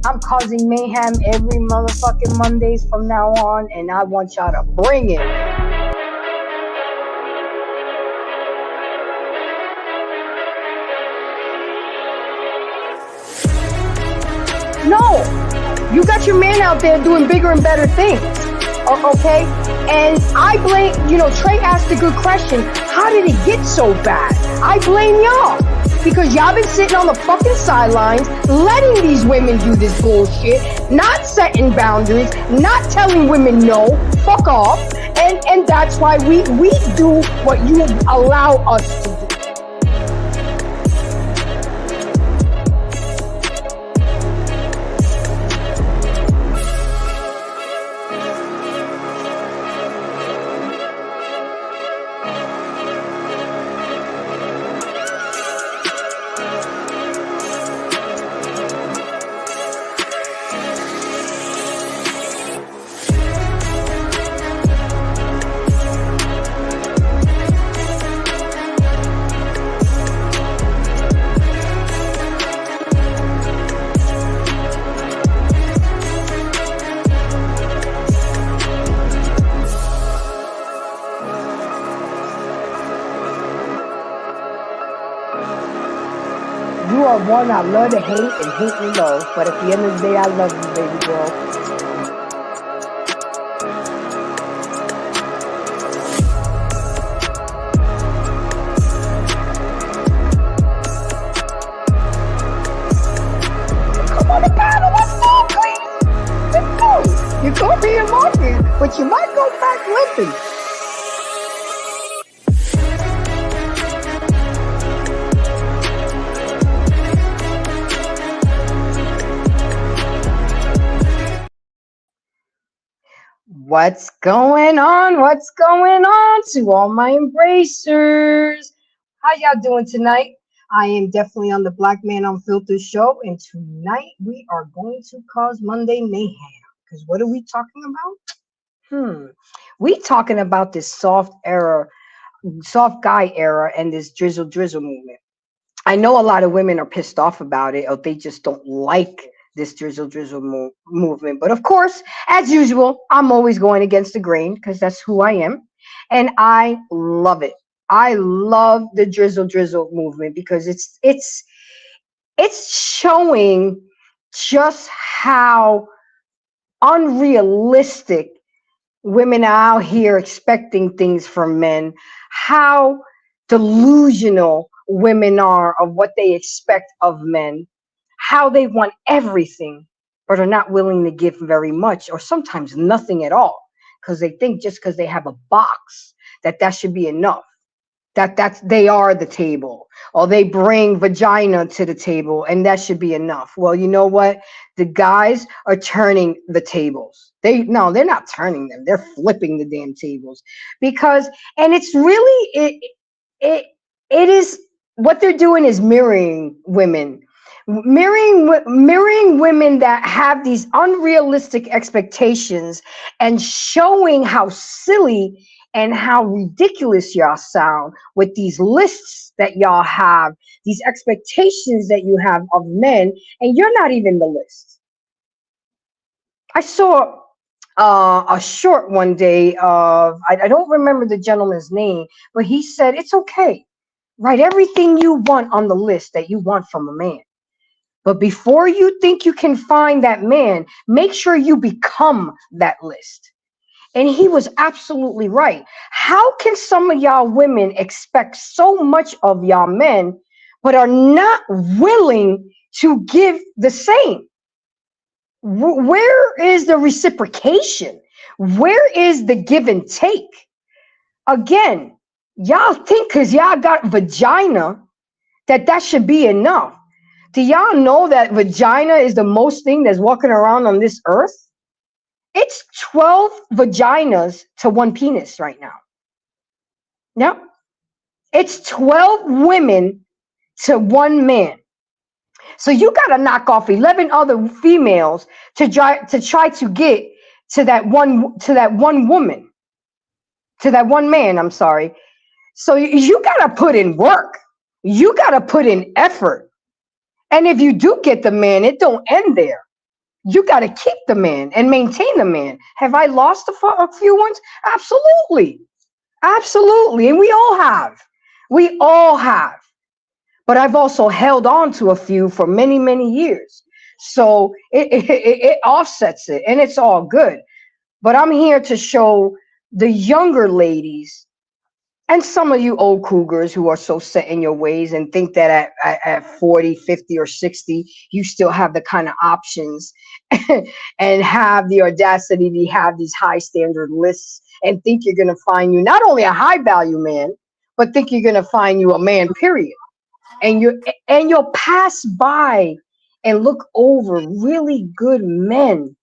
I'm causing mayhem every motherfucking Mondays from now on, and I want y'all to bring it. No, you got your man out there doing bigger and better things. Okay? And I blame, Trey asked a good question. How did it get so bad? I blame y'all. Because y'all been sitting on the fucking sidelines, letting these women do this bullshit, not setting boundaries, not telling women no, fuck off. And that's why we do what you allow us to do. You are one I love to hate and hate to love, but at the end of the day, I love you, baby girl. Come on the battle, let's go, please. Let's go. You caught me in market, but you might go back limping. What's going on? What's going on to all my embracers? How y'all doing tonight? I am definitely on the Black Man Unfiltered show, and tonight we are going to cause Monday mayhem. Because what are we talking about? We talking about this soft guy era, and this drizzle movement. I know a lot of women are pissed off about it, or they just don't like this drizzle movement. But of course, as usual, I'm always going against the grain because that's who I am. And I love it. I love the drizzle movement because it's showing just how unrealistic women are out here expecting things from men, how delusional women are of what they expect of men, how they want everything, but are not willing to give very much, or sometimes nothing at all, because they think just because they have a box that should be enough, that they are the table, or they bring vagina to the table and that should be enough. Well, you know what? The guys are turning the tables. They're not turning them. They're flipping the damn tables and it's really, it is, what they're doing is mirroring women that have these unrealistic expectations and showing how silly and how ridiculous y'all sound with these lists that y'all have, these expectations that you have of men, and you're not even the list. I saw a short one day of, I don't remember the gentleman's name, but he said, it's okay. Write everything you want on the list that you want from a man. But before you think you can find that man, make sure you become that list. And he was absolutely right. How can some of y'all women expect so much of y'all men, but are not willing to give the same? Where is the reciprocation? Where is the give and take? Again, y'all think because y'all got vagina that should be enough. Do y'all know that vagina is the most thing that's walking around on this earth? It's 12 vaginas to one penis right now. Yep. It's 12 women to one man. So you got to knock off 11 other females to try to get to that one woman, to that one man, I'm sorry. So you got to put in work. You got to put in effort. And if you do get the man, it don't end there. You got to keep the man and maintain the man. Have I lost a few ones? Absolutely. Absolutely. And we all have. We all have. But I've also held on to a few for many, many years. So it offsets it, and it's all good. But I'm here to show the younger ladies and some of you old cougars who are so set in your ways and think that at 40, 50, or 60, you still have the kind of options and have the audacity to have these high standard lists and think you're going to find you not only a high value man, but think you're going to find you a man, period. And you'll pass by and look over really good men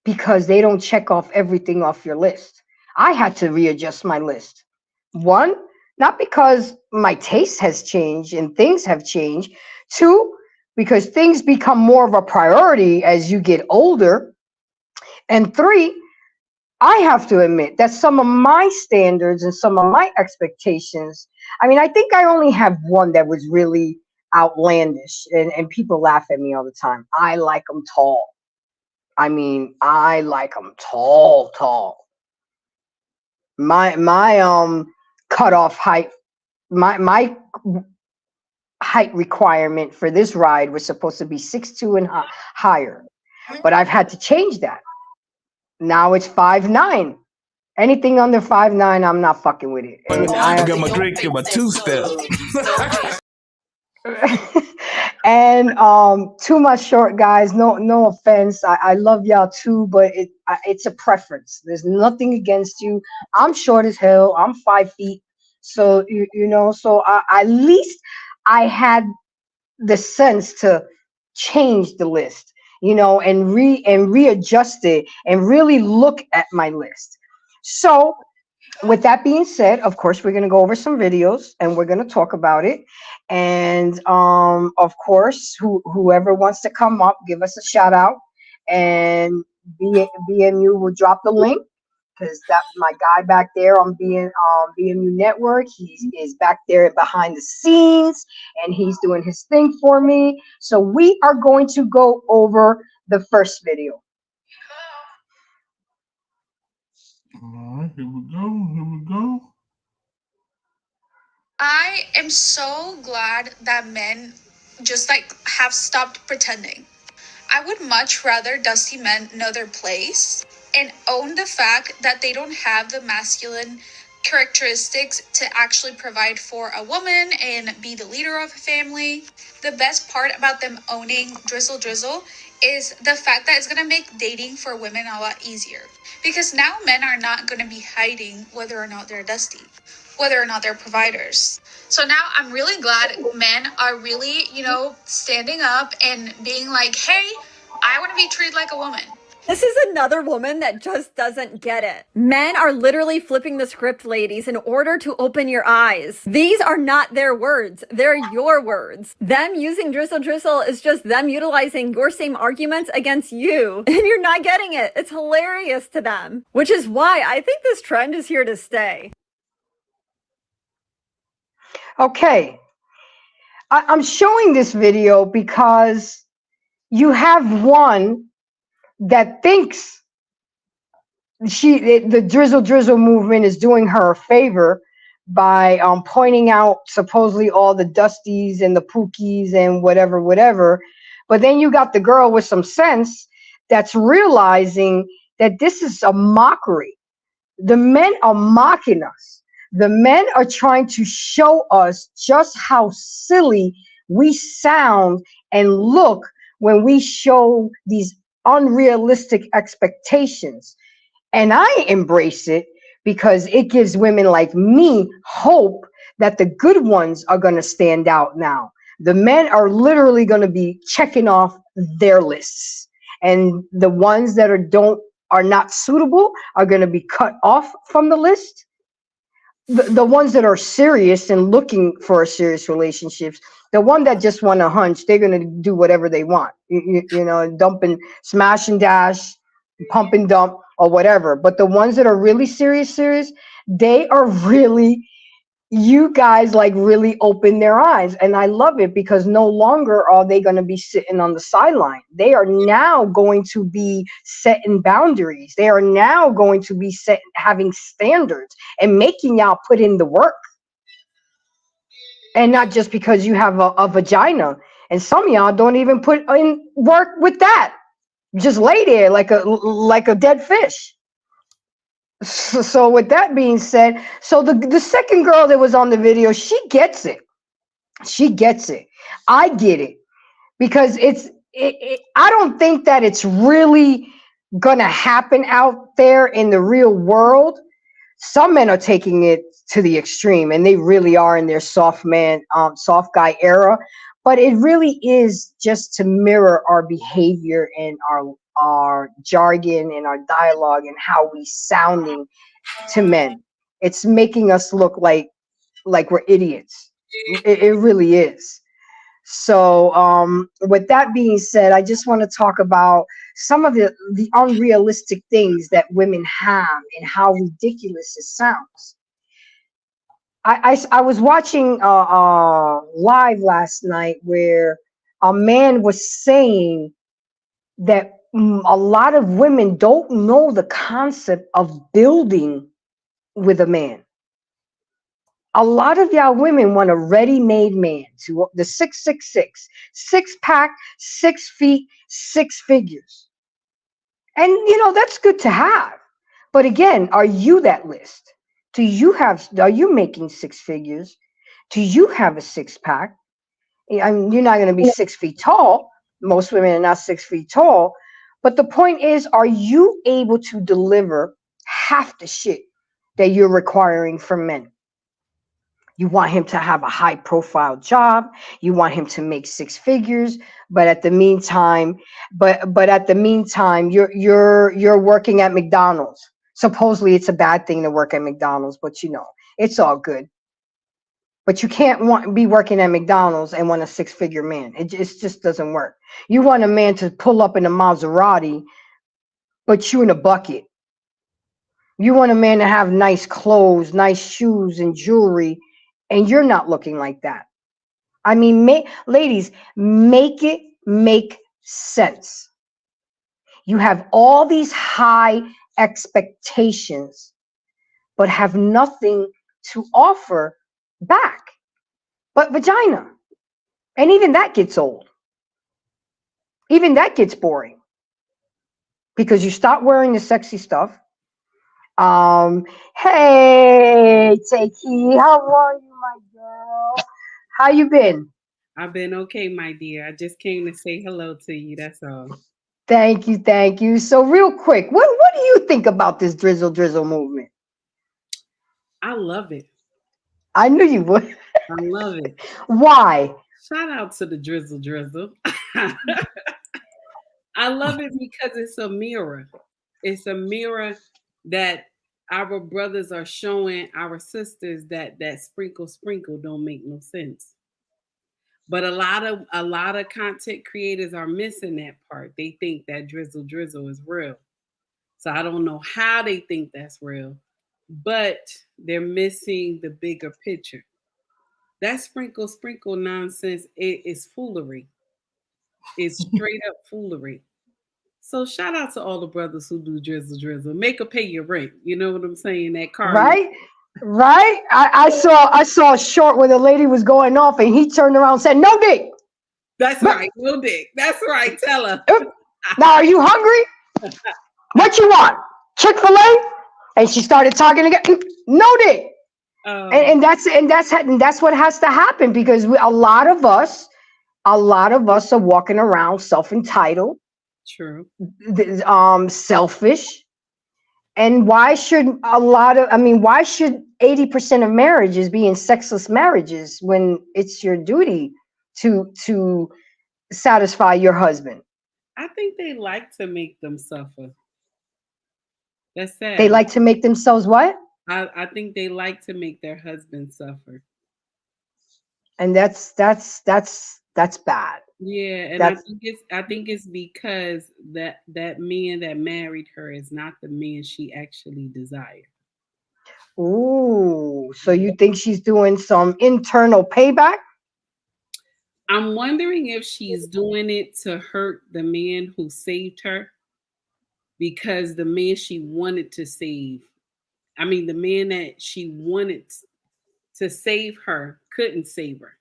because they don't check off everything off your list. I had to readjust my list. One, not because my taste has changed and things have changed. Two, because things become more of a priority as you get older. And three, I have to admit that some of my standards and some of my expectations, I mean, I think I only have one that was really outlandish, and people laugh at me all the time. I like them tall. I mean, I like them tall, tall. My cutoff height, my height requirement for this ride was supposed to be 6'2" and higher, but I've had to change that. Now it's 5'9". Anything under 5'9", I'm not fucking with it. And I got my drink in my two-step. And to my short guys, no offense, I love y'all too, but it's a preference. There's nothing against you. I'm short as hell. I'm 5 feet, so so at least I had the sense to change the list, and readjust it and really look at my list. So with that being said, of course, we're going to go over some videos and we're going to talk about it. And of course, whoever wants to come up, give us a shout out, and BMU will drop the link, because that my guy back there on BMU Network, he is back there behind the scenes and he's doing his thing for me. So we are going to go over the first video. All right, here we go. I am so glad that men just have stopped pretending. I would much rather dusty men know their place and own the fact that they don't have the masculine characteristics to actually provide for a woman and be the leader of a family. The best part about them owning Drizzle is the fact that it's going to make dating for women a lot easier. Because now men are not going to be hiding whether or not they're dusty, whether or not they're providers. So now I'm really glad men are really, standing up and being like, hey, I want to be treated like a woman. This is another woman that just doesn't get it. Men are literally flipping the script, ladies, in order to open your eyes. These are not their words. They're your words. Them using Drizzle is just them utilizing your same arguments against you. And you're not getting it. It's hilarious to them. Which is why I think this trend is here to stay. Okay. I'm showing this video because you have one that thinks the Drizzle movement is doing her a favor by pointing out supposedly all the dusties and the pookies and whatever. But then you got the girl with some sense that's realizing that this is a mockery. The men are mocking us. The men are trying to show us just how silly we sound and look when we show these unrealistic expectations. And I embrace it because it gives women like me hope that the good ones are going to stand out now. The men are literally going to be checking off their lists, and the ones that are not suitable are going to be cut off from the list. The ones that are serious and looking for a serious relationships, the one that just want a hunch, they're going to do whatever they want, dump and smash and dash, pump and dump or whatever. But the ones that are really serious, they are really you guys like really open their eyes, and I love it because no longer are they going to be sitting on the sideline. They are now going to be setting boundaries. They are now going to be having standards and making y'all put in the work, and not just because you have a vagina. And some of y'all don't even put in work with that. Just lay there like a dead fish. So with that being said, so the second girl that was on the video, she gets it. She gets it. I get it because I don't think that it's really gonna happen out there in the real world. Some men are taking it to the extreme, and they really are in their soft guy era. But it really is just to mirror our behavior and our jargon and our dialogue and how we sounding to men. It's making us look like we're idiots. It really is. So with that being said, I just want to talk about some of the unrealistic things that women have and how ridiculous it sounds. I was watching live last night where a man was saying that a lot of women don't know the concept of building with a man. A lot of y'all women want a ready-made man, to the 666, 6-pack, 6 feet, 6 figures. And that's good to have. But again, are you that list? Are you making 6 figures? Do you have a 6-pack? I mean, you're not going to be 6 feet tall. Most women are not 6 feet tall. But the point is, are you able to deliver half the shit that you're requiring from men? You want him to have a high profile job. You want him to make 6 figures, but at the meantime, you're working at McDonald's. Supposedly it's a bad thing to work at McDonald's, but it's all good. But you can't be working at McDonald's and want a 6-figure man. It just doesn't work. You want a man to pull up in a Maserati, but you in a bucket. You want a man to have nice clothes, nice shoes, and jewelry, and you're not looking like that. I mean, ladies, make it make sense. You have all these high expectations, but have nothing to offer back but vagina. And even that gets old. Even that gets boring. Because you stop wearing the sexy stuff. Hey, Takey, how are you, my girl? How you been? I've been okay, my dear. I just came to say hello to you. That's all. Thank you, thank you. So real quick, what do you think about this Drizzle movement? I love it. I knew you would. I love it. Why? Shout out to the Drizzle. I love it because it's a mirror. It's a mirror that our brothers are showing our sisters that sprinkle don't make no sense. But a lot of content creators are missing that part. They think that Drizzle is real. So I don't know how they think that's real, but they're missing the bigger picture. That sprinkle nonsense is foolery. It's straight up foolery. So shout out to all the brothers who do Drizzle. Make her pay your rent. You know what I'm saying? That car. Right. I saw a short where the lady was going off and he turned around and said, "No dick." That's right. No dick. That's right. Tell her. Now, are you hungry? What you want? Chick-fil-A? And she started talking again. No dick. And that's what has to happen, because a lot of us are walking around self-entitled. True. Selfish. And why should 80% of marriages be in sexless marriages when it's your duty to satisfy your husband? I think they like to make them suffer. That's sad. They like to make themselves what? I think they like to make their husband suffer. And that's bad. Yeah, and I think it's because that man that married her is not the man she actually desired. Ooh, so you think she's doing some internal payback? I'm wondering if she's doing it to hurt the man who saved her, because the man she wanted to save, I mean, the man that she wanted to save her couldn't save her.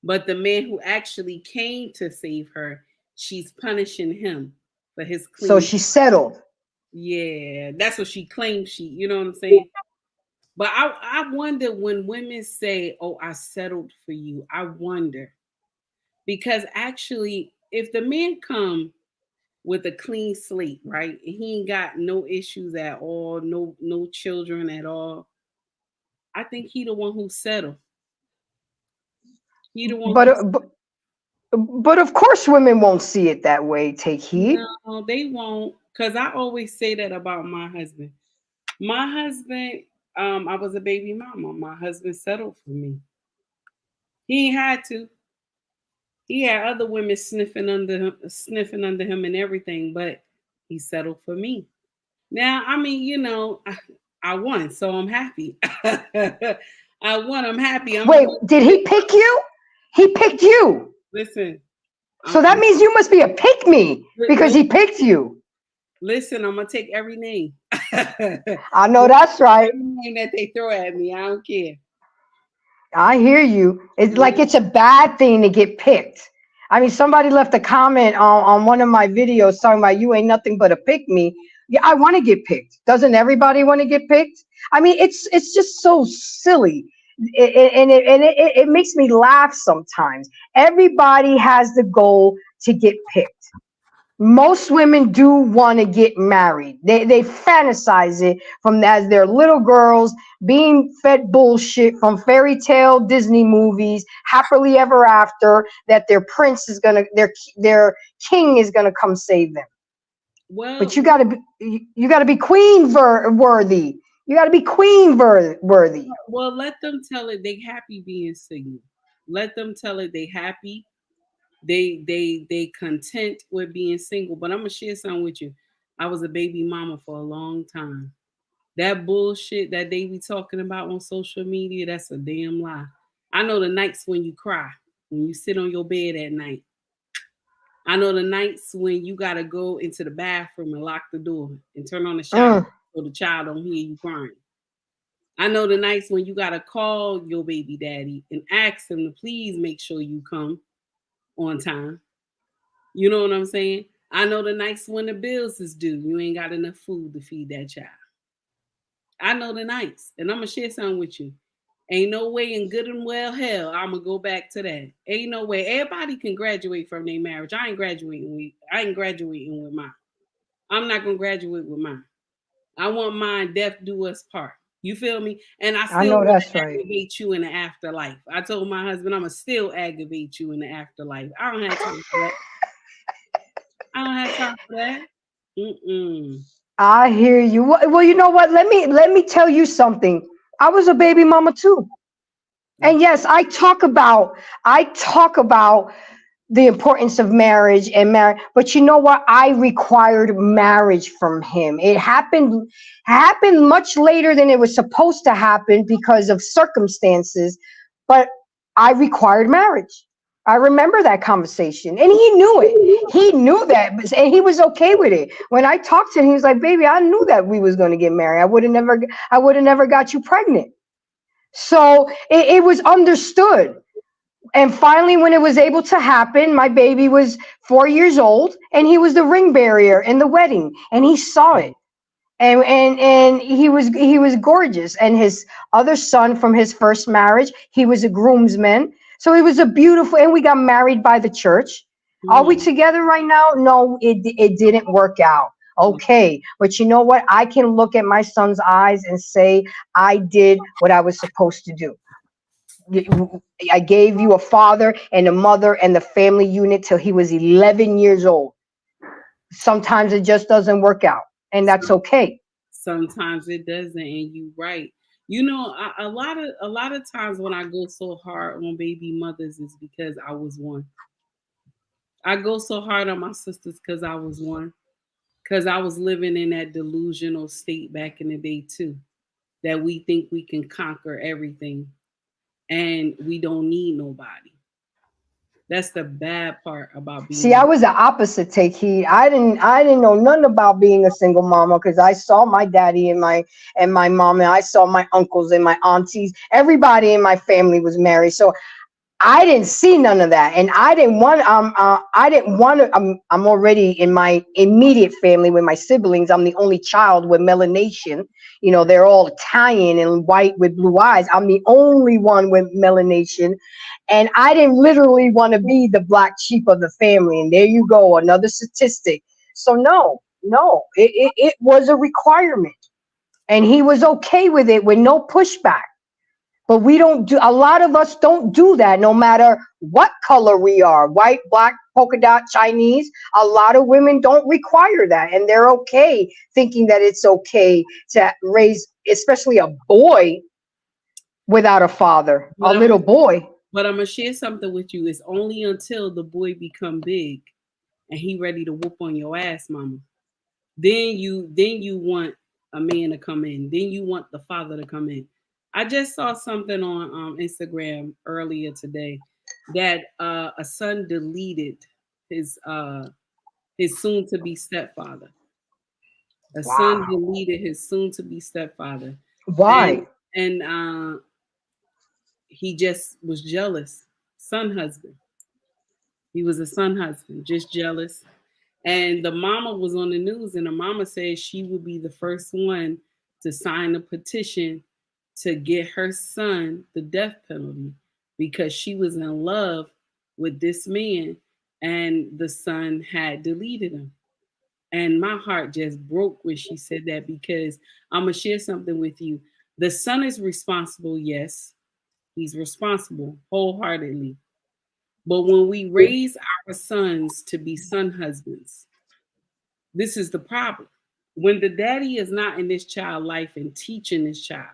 But the man who actually came to save her, she's punishing him for his So clean. she settled. Yeah, that's what she claims you know what I'm saying? But I wonder when women say, "Oh, I settled for you." I wonder, because actually, if the man come with a clean slate, right, and he ain't got no issues at all, no children at all, I think he the one who settled. He the one But, who. but of course, women won't see it that way. Take heed. No, they won't. Cause I always say that about my husband. My husband, I was a baby mama. My husband settled for me. He ain't had to. He had other women sniffing under him and everything, but he settled for me. Now, I mean, I won, so I'm happy. I won. I'm happy. Wait, did he pick you? He picked you. Listen. So that means you must be a pick me because he picked you. Listen, I'm gonna take every name. I know that's right. Every name that they throw at me, I don't care. I hear you. It's like it's a bad thing to get picked. I mean, somebody left a comment on one of my videos talking about you ain't nothing but a pick me. Yeah, I want to get picked. Doesn't everybody want to get picked? I mean, it's just so silly. It makes me laugh sometimes. Everybody has the goal to get picked. Most women do want to get married. They fantasize it from as they're little girls being fed bullshit from fairy tale Disney movies, happily ever after, that their prince is gonna their king is gonna come save them. Well, But you gotta be worthy. You gotta be worthy. well, let them tell it they happy being single. Let them tell it they happy. They content with being single. But I'm gonna share something with you. I was a baby mama for a long time. That bullshit that they be talking about on social media, that's a damn lie. I know the nights when you cry, when you sit on your bed at night. I know the nights when you gotta go into the bathroom and lock the door and turn on the shower so the child don't hear you crying. I know the nights when you gotta call your baby daddy and ask him to please make sure you come on time. You know what I'm saying? I know the nights when the bills is due. You ain't got enough food to feed that child. I know the nights, and I'm gonna share something with you. Ain't no way in good and well hell I'm gonna go back to that. Ain't no way. Everybody can graduate from their marriage. I ain't graduating with mine. I'm not gonna graduate with mine. I want mine death do us part. You feel me? And I I still know want that's to right. aggravate you in the afterlife. I told my husband I'm gonna still aggravate you in the afterlife. I don't have time for that. I don't have time for that. Mm-mm. I hear you. Well, you know what? Let me tell you something. I was a baby mama too. And yes, I talk about the importance of marriage and marriage, but you know what? I required marriage from him. It happened much later than it was supposed to happen because of circumstances, but I required marriage. I remember that conversation, and he knew it. He knew that, and he was okay with it. When I talked to him, he was like, "Baby, I knew that we was going to get married. I would have never got you pregnant." So it was understood. And finally, when it was able to happen, my baby was 4 years old, and he was the ring bearer in the wedding, and he saw it. And he was gorgeous. And his other son from his first marriage, he was a groomsman. So it was a beautiful, and we got married by the church. Are we Mm. together right now? No, it didn't work out. Okay, but you know what? I can look at my son's eyes and say I did what I was supposed to do. I gave you a father and a mother and the family unit till he was 11 years old. Sometimes it just doesn't work out, and that's okay. Sometimes it doesn't, and you right. You know, a lot of times when I go so hard on baby mothers is because I was one. I go so hard on my sisters because I was one. Because I was living in that delusional state back in the day too. that we think we can conquer everything and we don't need nobody. That's the bad part about being. See, I was the opposite take. I didn't know nothing about being a single mama because I saw my daddy and my mom, and I saw my uncles and my aunties. Everybody in my family was married, so I didn't see none of that, and I didn't want. I didn't want to. I'm already in my immediate family with my siblings. I'm the only child with melanation. You know, they're all Italian and white with blue eyes. I'm the only one with melanation, and I didn't literally want to be the black sheep of the family. And there you go, another statistic. So no, it was a requirement, and he was okay with it with no pushback. But we don't do, a lot of us don't do that no matter what color we are, white, black, polka dot, Chinese. A lot of women don't require that. And they're okay thinking that it's okay to raise, especially a boy without a father, a little boy. But I'm going to share something with you. It's only until the boy become big and he ready to whoop on your ass, mama. Then you want a man to come in. Then you want the father to come in. I just saw something on Instagram earlier today that a son deleted his soon-to-be stepfather. A son deleted his soon-to-be stepfather. Why? And he just was jealous. Son husband. He was a son husband, just jealous. And the mama was on the news, and the mama said she would be the first one to sign a petition to get her son the death penalty because she was in love with this man and the son had deleted him. And my heart just broke when she said that, because I'm going to share something with you. The son is responsible. Yes, he's responsible wholeheartedly. But when we raise our sons to be son husbands, this is the problem. When the daddy is not in this child's life and teaching this child,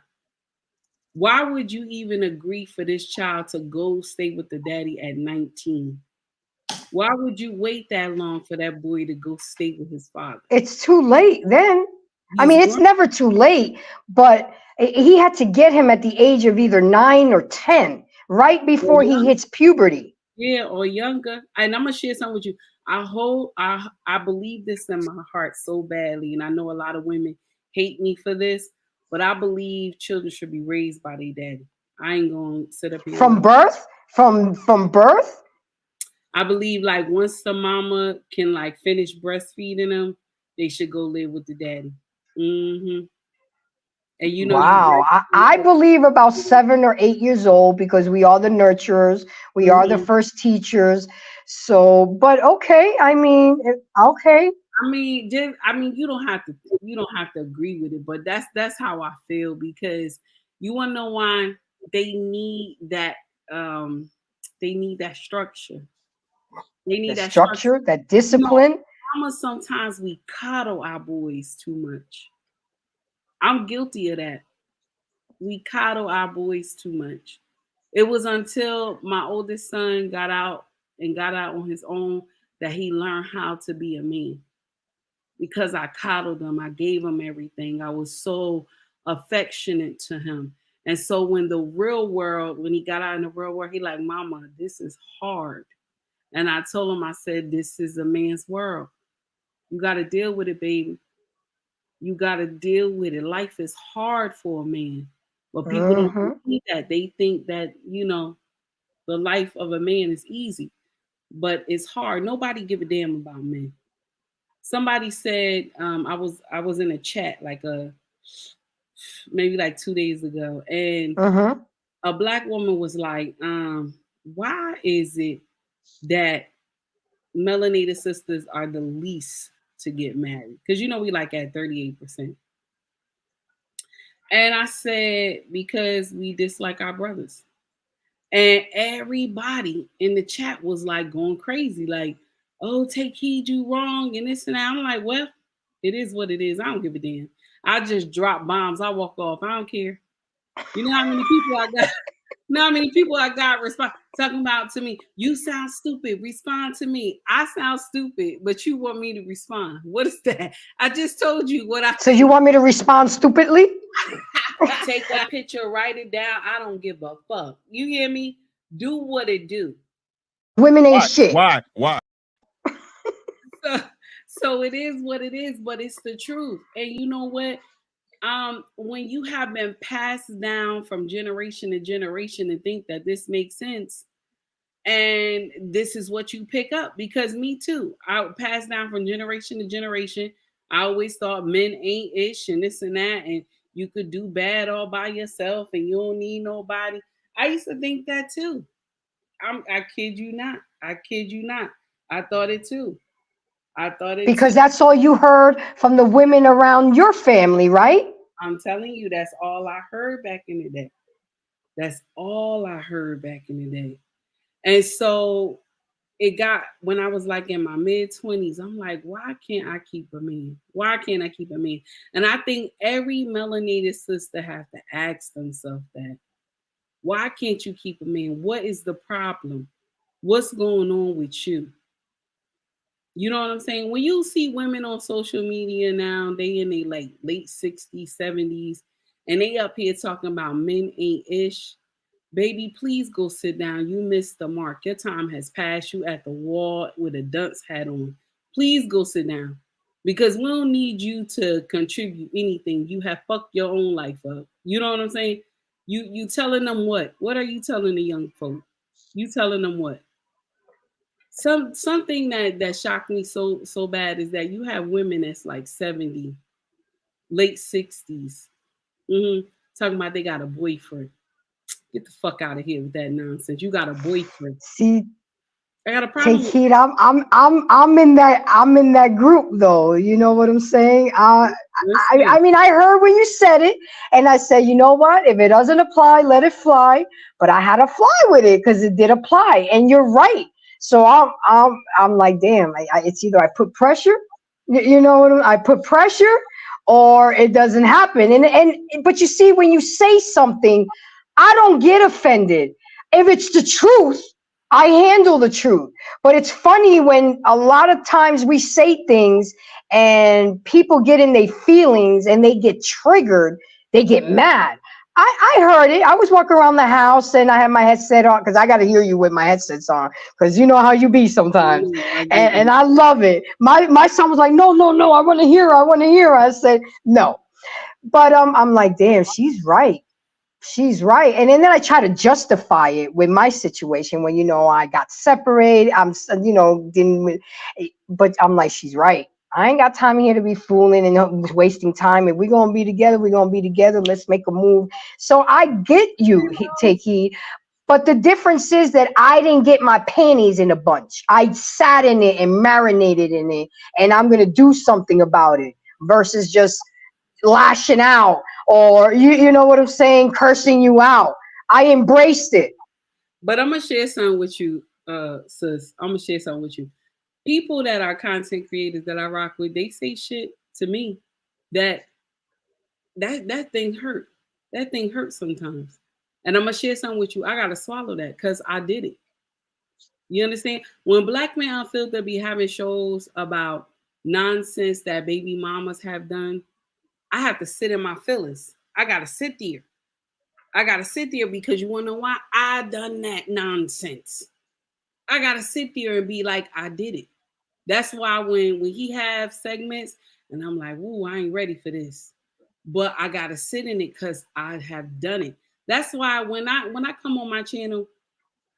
why would you even agree for this child to go stay with the daddy at 19? Why would you wait that long for that boy to go stay with his father? It's too late then. It's never too late, but he had to get him at the age of either 9 or 10, right before he hits puberty. Yeah, or younger. And I'm going to share something with you. I believe this in my heart so badly, and I know a lot of women hate me for this, but I believe children should be raised by their daddy. I ain't gonna sit up here. From birth? From birth? I believe like once the mama can like finish breastfeeding them, they should go live with the daddy. Mm-hmm. And you know, wow, I believe about 7 or 8 years old, because we are the nurturers, we are the first teachers. So, but okay, okay. You don't have to agree with it, but that's how I feel, because you want to know why they need that structure. They need that structure, that discipline. Mama, sometimes we coddle our boys too much. I'm guilty of that. We coddle our boys too much. It was until my oldest son got out on his own that he learned how to be a man. Because I coddled him, I gave him everything. I was so affectionate to him. And so when he got out in the real world, he like, Mama, this is hard. And I told him, I said, this is a man's world. You got to deal with it, baby. You got to deal with it. Life is hard for a man. But people don't think that. They think that, the life of a man is easy. But it's hard. Nobody give a damn about men. Somebody said, I was in a chat maybe like 2 days ago, and a black woman was like, why is it that melanated sisters are the least to get married? Because we like at 38%. And I said, because we dislike our brothers. And everybody in the chat was like going crazy, like, oh, take heed, you wrong, and this and that. I'm like, well, it is what it is. I don't give a damn. I just drop bombs. I walk off. I don't care. You know how many people I got? Talking about to me, you sound stupid. Respond to me. I sound stupid, but you want me to respond. What is that? I just told you what I. So you want me to respond stupidly? Take a picture, write it down. I don't give a fuck. You hear me? Do what it do. Women ain't shit. Why? So it is what it is, but it's the truth. And you know what? When you have been passed down from generation to generation and think that this makes sense, and this is what you pick up, because me too, I passed down from generation to generation. I always thought men ain't ish and this and that, and you could do bad all by yourself and you don't need nobody. I used to think that too. I kid you not. I kid you not. I thought it too. I thought it Because too. that's all you heard from the women around your family, right? I'm telling you, that's all I heard back in the day. That's all I heard back in the day. And so it got, when I was like in my mid-20s, I'm like, why can't I keep a man? Why can't I keep a man? And I think every melanated sister have to ask themselves that. Why can't you keep a man? What is the problem? What's going on with you? You know what I'm saying? When you see women on social media now, they in their like late 60s, 70s, and they up here talking about men ain't ish. Baby, please go sit down. You missed the mark. Your time has passed. You at the wall with a dunce hat on. Please go sit down. Because we don't need you to contribute anything. You have fucked your own life up. You know what I'm saying? You telling them what? What are you telling the young folk? You telling them what? Something that shocked me so bad is that you have women that's like 70, late 60s, talking about they got a boyfriend. Get the fuck out of here with that nonsense. You got a boyfriend. See, I got a take problem. heed. I'm in that group though. You know what I'm saying? I mean, I heard when you said it, and I said, you know what? If it doesn't apply, let it fly. But I had to fly with it because it did apply, and you're right. So I'm like, damn. It's either I put pressure, you know what I put pressure, or it doesn't happen. And but you see, when you say something, I don't get offended. If it's the truth, I handle the truth. But it's funny when a lot of times we say things and people get in their feelings and they get triggered, they get mad. I heard it. I was walking around the house and I had my headset on because I got to hear you with my headsets on because you know how you be sometimes. And I love it. My son was like, no, I want to hear her. I want to hear her. I said, no. But I'm like, damn, she's right. She's right. And then I try to justify it with my situation when, I got separated. But I'm like, she's right. I ain't got time here to be fooling and wasting time. If we're going to be together, we're going to be together. Let's make a move. So I get you, take heed. But the difference is that I didn't get my panties in a bunch. I sat in it and marinated in it, and I'm going to do something about it versus just lashing out or you know what I'm saying, cursing you out. I embraced it. But I'm gonna share something with you, sis. I'm gonna share something with you. People that are content creators that I rock with, they say shit to me that thing hurt. That thing hurts sometimes. And I'm gonna share something with you. I gotta swallow that because I did it. You understand? When Black Men Unfiltered be having shows about nonsense that baby mamas have done, I have to sit in my feelings. I gotta sit there. I gotta sit there because you wanna know why? I done that nonsense. I gotta sit there and be like, I did it. That's why when he have segments and I'm like, ooh, I ain't ready for this. But I gotta sit in it because I have done it. That's why when I come on my channel,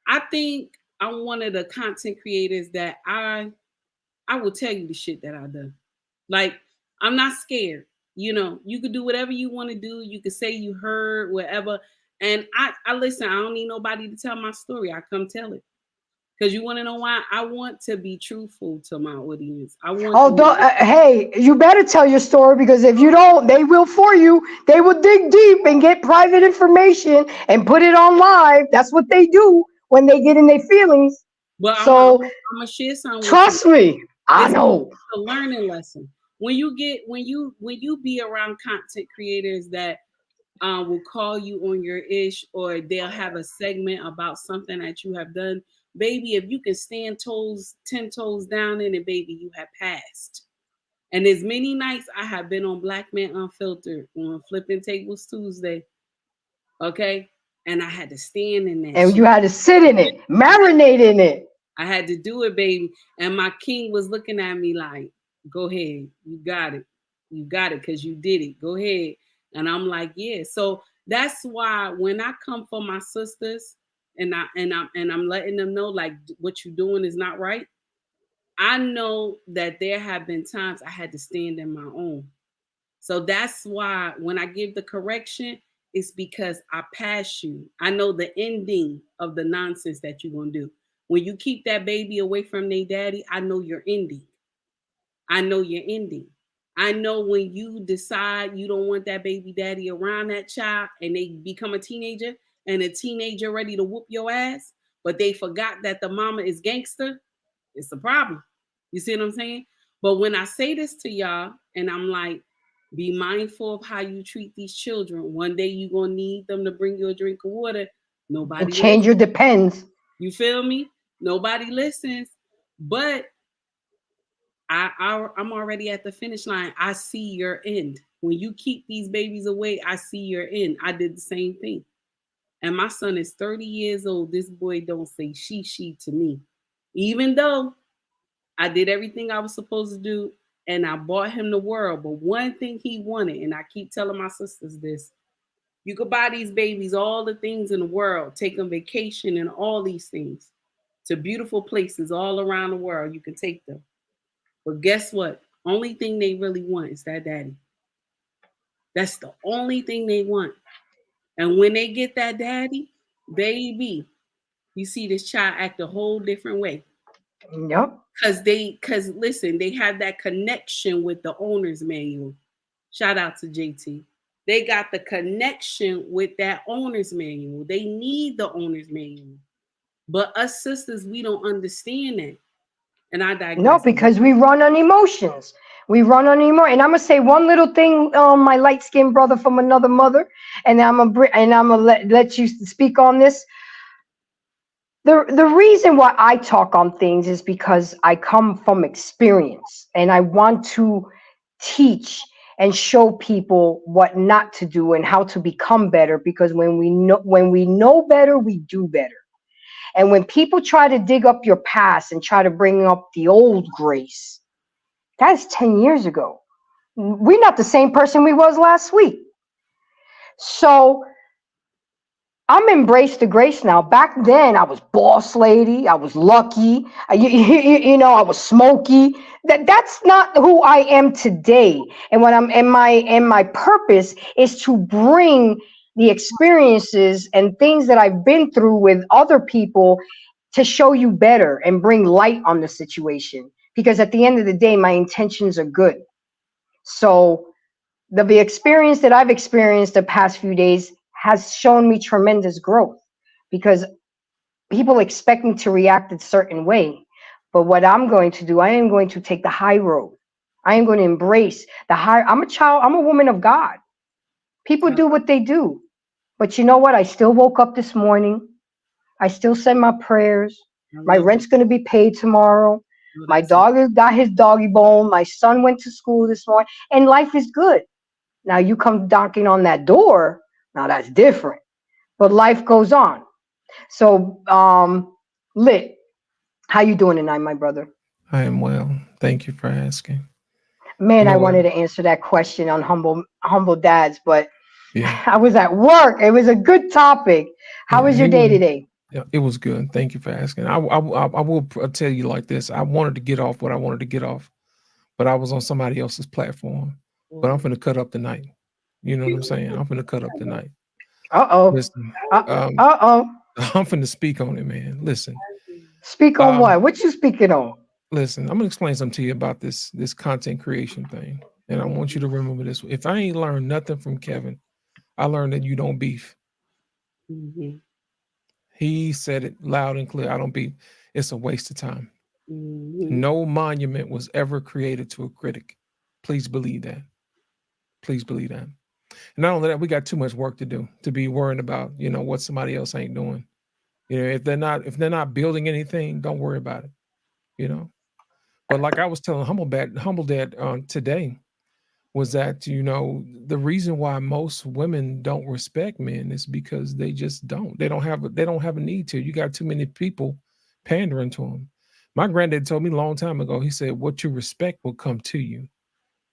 I think I'm one of the content creators that I will tell you the shit that I done. Like, I'm not scared. You could do whatever you want to do. You could say you heard whatever. And I listen, I don't need nobody to tell my story. I come tell it. Because you want to know why? I want to be truthful to my audience. I want hey, you better tell your story because if you don't, they will for you. They will dig deep and get private information and put it on live. That's what they do when they get in their feelings. But so I'm gonna share something. Trust me, I know. It's a learning lesson. When you be around content creators that will call you on your ish, or they'll have a segment about something that you have done, baby, if you can stand 10 toes down in it, baby, you have passed. And as many nights I have been on Black Man Unfiltered on Flipping Tables Tuesday, okay? And I had to stand in that And shit. you had to sit in it, marinate in it. I had to do it, baby. And my king was looking at me like, go ahead, you got it. You got it because you did it. Go ahead. And I'm like, yeah. So that's why when I come for my sisters and I'm letting them know like what you're doing is not right, I know that there have been times I had to stand in my own. So that's why when I give the correction, it's because I pass you. I know the ending of the nonsense that you're going to do. When you keep that baby away from their daddy, I know your ending. I know your ending. I know when you decide you don't want that baby daddy around that child and they become a teenager and a teenager ready to whoop your ass, but they forgot that the mama is gangster, it's a problem. You see what I'm saying? But when I say this to y'all and I'm like, be mindful of how you treat these children. One day you're going to need them to bring you a drink of water. And Nobody change your listens. depends. You feel me? Nobody listens. But I'm already at the finish line. I see your end. When you keep these babies away, I see your end. I did the same thing. And my son is 30 years old. This boy don't say she to me. Even though I did everything I was supposed to do and I bought him the world. But one thing he wanted, and I keep telling my sisters this, you could buy these babies all the things in the world, take them vacation and all these things to beautiful places all around the world. You can take them. But guess what? Only thing they really want is that daddy. That's the only thing they want. And when they get that daddy, baby, you see this child act a whole different way. Yep. Because listen, they have that connection with the owner's manual. Shout out to JT. They got the connection with that owner's manual. They need the owner's manual. But us sisters, we don't understand that. And I No, digress. because we run on emotions. We run on emotion. And I'm gonna say one little thing, my light skinned brother from another mother, and I'm gonna let you speak on this. The reason why I talk on things is because I come from experience, and I want to teach and show people what not to do and how to become better. Because when we know better, we do better. And when people try to dig up your past and try to bring up the old Grace, that's 10 years ago. We're not the same person we was last week. So I'm embraced the grace now. Back then, I was boss lady. I was lucky. I was smoky. That's not who I am today. And what I'm and my purpose is to bring the experiences and things that I've been through with other people to show you better and bring light on the situation. Because at the end of the day, my intentions are good. So the experience that I've experienced the past few days has shown me tremendous growth because people expect me to react a certain way. But what I'm going to do, I am going to take the high road. I am going to embrace the high. I'm a child, I'm a woman of God. People do what they do. But you know what? I still woke up this morning. I still said my prayers. My rent's going to be paid tomorrow. My dog has got his doggy bone. My son went to school this morning, and life is good. Now you come knocking on that door. Now that's different. But life goes on. So, Lit, how you doing tonight, my brother? I am well. Thank you for asking. You Man, I know what? wanted to answer that question on humble dads, but Yeah. I was at work. It was a good topic. How Yeah. was your day today? Yeah, it was good. Thank you for asking. I will tell you like this. I wanted to get off what I wanted to get off, but I was on somebody else's platform. But I'm finna cut up tonight. You know what I'm saying? I'm finna cut up tonight. Uh-oh. Listen, um, Uh-oh. I'm finna speak on it, man. Listen, Speak on um, what? What you speaking on? listen. I'm gonna explain something to you about this content creation thing, and I want you to remember this. If I ain't learned nothing from Kevin, I learned that you don't beef. Mhm. He said it loud and clear. I don't beef. It's a waste of time. Mhm. No monument was ever created to a critic. Please believe that. Please believe that. And not only that, we got too much work to do to be worrying about, what somebody else ain't doing. If they're not building anything, don't worry about it. You know. But like I was telling Humble Dad today, was that, you know, the reason why most women don't respect men is because they just don't. They don't have a need to. You got too many people pandering to them. My granddad told me a long time ago, he said, what you respect will come to you,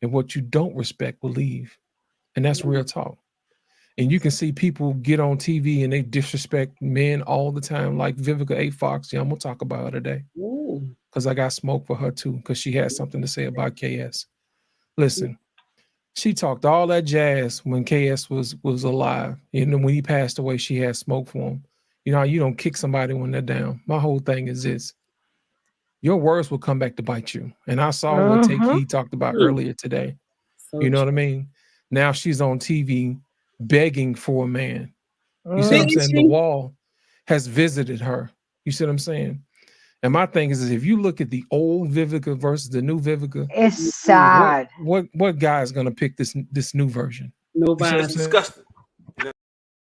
and what you don't respect will leave. And that's real talk. And you can see people get on TV and they disrespect men all the time, like Vivica A. Fox. Yeah, I'm gonna talk about her today because I got smoke for her too, because she had something to say about KS. Listen, she talked all that jazz when KS was alive. And then when he passed away, she had smoke for him. You know, you don't kick somebody when they're down. My whole thing is this: your words will come back to bite you. And I saw what Take Heed talked about earlier today. You know what I mean? Now she's on TV begging for a man. You see what I'm saying? The wall has visited her. You see what I'm saying? And my thing is if you look at the old Vivica versus the new Vivica, it's sad. What guy is gonna pick this new version? Nobody. It's disgusting.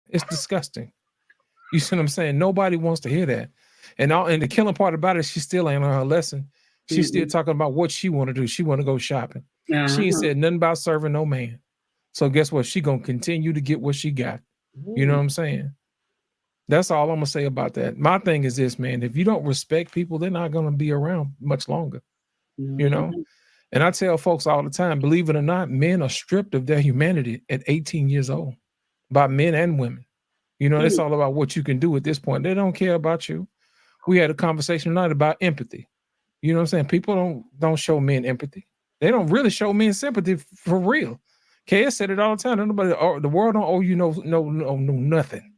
It's disgusting. You see what I'm saying? Nobody wants to hear that. And the killing part about it, she still ain't on her lesson. She's still talking about what she want to do. She want to go shopping. She ain't said nothing about serving no man. So guess what? She gonna continue to get what she got. You know what I'm saying? That's all I'm gonna say about that. My thing is this, man. If you don't respect people, they're not gonna be around much longer. You know? And I tell folks all the time, believe it or not, men are stripped of their humanity at 18 years old by men and women. You know, it's all about what you can do at this point. They don't care about you. We had a conversation tonight about empathy. You know what I'm saying? People don't show men empathy. They don't really show men sympathy for real. KS said it all the time. Nobody, the world don't owe you no nothing.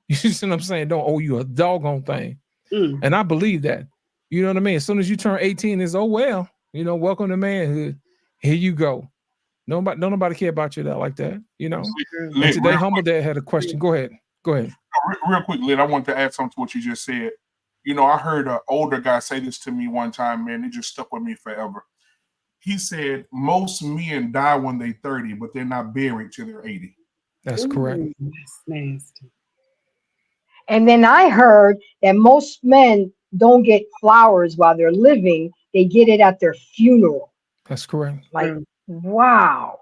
You see what I'm saying? Don't owe you a doggone thing. And I believe that. You know what I mean? As soon as you turn 18, it's well, you know, welcome to manhood. Here you go. Nobody care about you like that. You know. And today, Humble Dad had a question. Go ahead. Real quick, Lynn, I want to add something to what you just said. You know, I heard an older guy say this to me one time, man. It just stuck with me forever. He said, most men die when they're 30, but they're not buried till they're 80. That's correct. That's nasty. And then I heard that most men don't get flowers while they're living. They get it at their funeral. That's correct. Like, wow.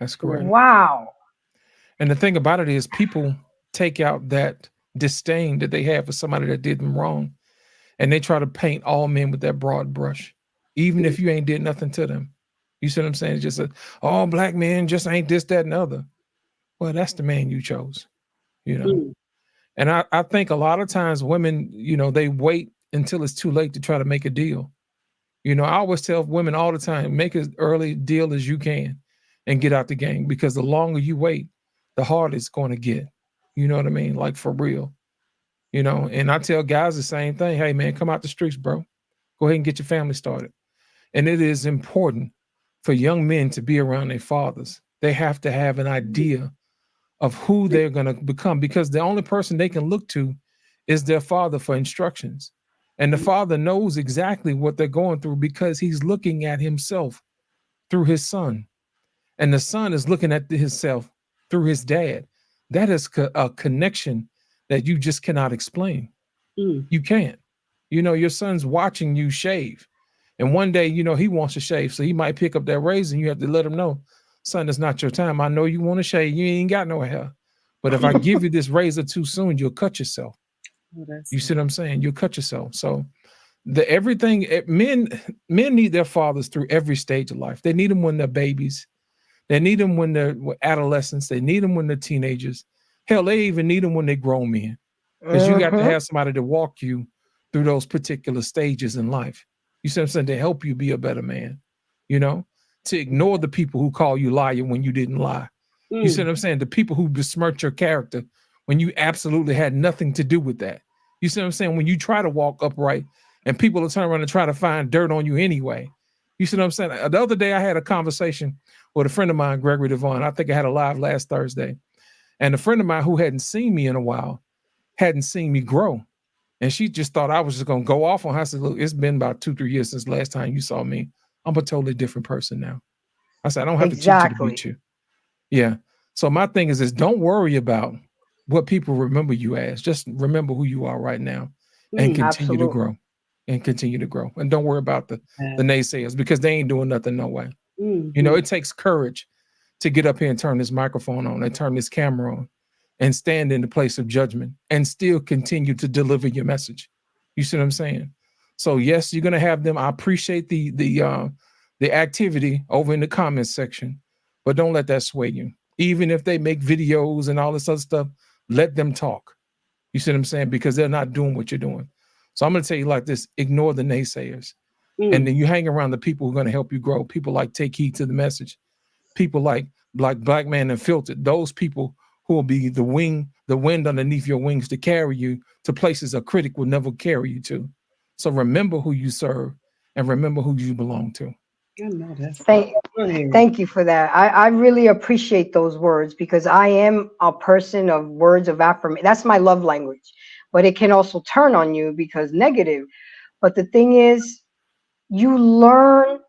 That's correct. Wow. And the thing about it is people take out that disdain that they have for somebody that did them wrong. And they try to paint all men with that broad brush, even if you ain't did nothing to them. You see what I'm saying? It's just all black men just ain't this, that, and other. Well, that's the man you chose, you know? And I think a lot of times women, you know, they wait until it's too late to try to make a deal. You know, I always tell women all the time, make as early deal as you can and get out the game, because the longer you wait, the harder it's going to get. You know what I mean? Like, for real. You know, and I tell guys the same thing. Hey, man, come out the streets, bro. Go ahead and get your family started. And it is important for young men to be around their fathers. They have to have an idea of who they're going to become, because the only person they can look to is their father for instructions. And the father knows exactly what they're going through because he's looking at himself through his son. And the son is looking at himself through his dad. That is a connection that you just cannot explain. You can't. You know, your son's watching you shave. And one day, you know, he wants to shave. So he might pick up that razor and you have to let him know, son, it's not your time. I know you want to shave. You ain't got no hair. But if I give you this razor too soon, you'll cut yourself. You see what I'm saying? You'll cut yourself. So men need their fathers through every stage of life. They need them when they're babies. They need them when they're adolescents. They need them when they're teenagers. Hell, they even need them when they're grown men. Because you got to have somebody to walk you through those particular stages in life. You see what I'm saying? To help you be a better man, you know, to ignore the people who call you liar when you didn't lie. You see what I'm saying? The people who besmirch your character when you absolutely had nothing to do with that. You see what I'm saying? When you try to walk upright and people will turn around and try to find dirt on you anyway. You see what I'm saying? The other day I had a conversation with a friend of mine, Gregory Devon. I think I had a live last Thursday. And a friend of mine who hadn't seen me in a while hadn't seen me grow. And she just thought I was just going to go off on her. I said, look, it's been about 2-3 years since last time you saw me. I'm a totally different person now. I said, I don't have to teach you to beat you. Yeah. So my thing is don't worry about what people remember you as. Just remember who you are right now and continue to grow. and continue to grow. And don't worry about the naysayers, because they ain't doing nothing no way. You know, it takes courage to get up here and turn this microphone on and turn this camera on and stand in the place of judgment and still continue to deliver your message. You see what I'm saying? So yes, you're gonna have them. I appreciate the activity over in the comments section, but don't let that sway you. Even if they make videos and all this other stuff, let them talk. You see what I'm saying? Because they're not doing what you're doing. So I'm gonna tell you like this: ignore the naysayers, and then you hang around the people who are gonna help you grow. People like Take Heed to the Message. People like Black Man and Filtered. Those people who will be the wind underneath your wings to carry you to places a critic will never carry you to. So remember who you serve and remember who you belong to. Thank you for that. I really appreciate those words, because I am a person of words of affirmation. That's my love language, but it can also turn on you because negative. But the thing is, you learn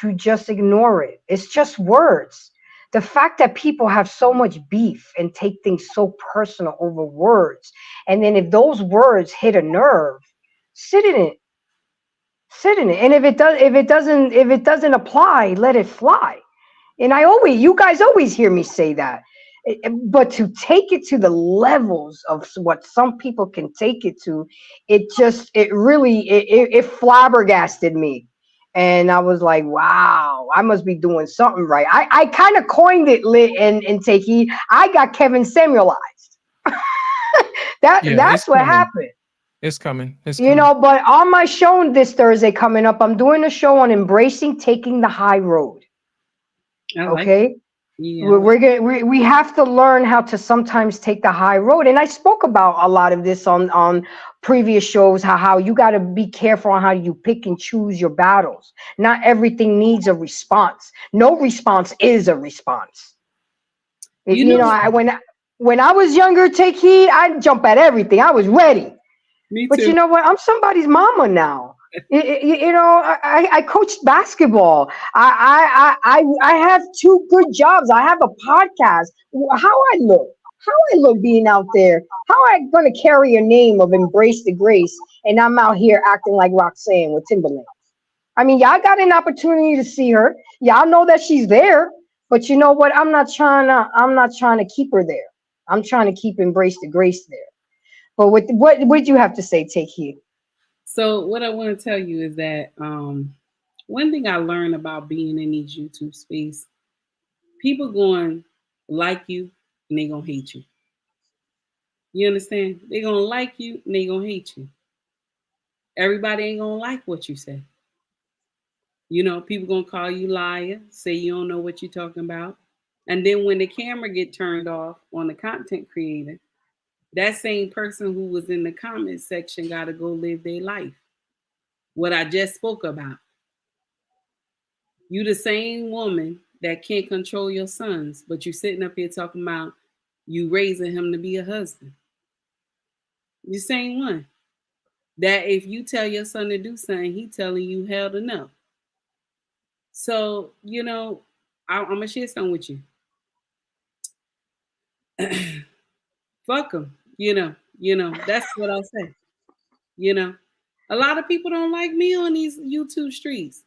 to just ignore it. It's just words. The fact that people have so much beef and take things so personal over words, and then if those words hit a nerve, sit in it. Sit in it. And if it doesn't apply, let it fly. And you guys always hear me say that. But to take it to the levels of what some people can take it to, it really flabbergasted me. And I was like, wow, I must be doing something right. I kind of coined it, and Take Heed. I got Kevin Samuelized. That's what happened. It's coming. You know, but on my show this Thursday coming up, I'm doing a show on embracing taking the high road. Okay? Yeah. We have to learn how to sometimes take the high road. And I spoke about a lot of this on previous shows, how you got to be careful on how you pick and choose your battles. Not everything needs a response. No response is a response. You know, when I was younger, Take Heed, I'd jump at everything. I was ready. But you know what? I'm somebody's mama now. You know, I coached basketball. I have 2 good jobs. I have a podcast. How I look being out there? How I gonna carry a name of Embrace the Grace, and I'm out here acting like Roxanne with Timberland? I mean, y'all got an opportunity to see her. Y'all know that she's there. But you know what? I'm not trying to keep her there. I'm trying to keep Embrace the Grace there. But what would you have to say, Take Heed? So what I want to tell you is that one thing I learned about being in these YouTube space, people going like you and they gonna hate you. You understand? They gonna like you and they gonna hate you. Everybody ain't gonna like what you say. You know, people gonna call you liar, say you don't know what you're talking about. And then when the camera get turned off on the content creator, that same person who was in the comment section got to go live their life. What I just spoke about. You the same woman that can't control your sons, but you sitting up here talking about you raising him to be a husband. You same one. That if you tell your son to do something, he telling you hell to no. So, you know, I'm going to share something with you. Fuck them. You know, that's what I'll say. You know, a lot of people don't like me on these YouTube streets.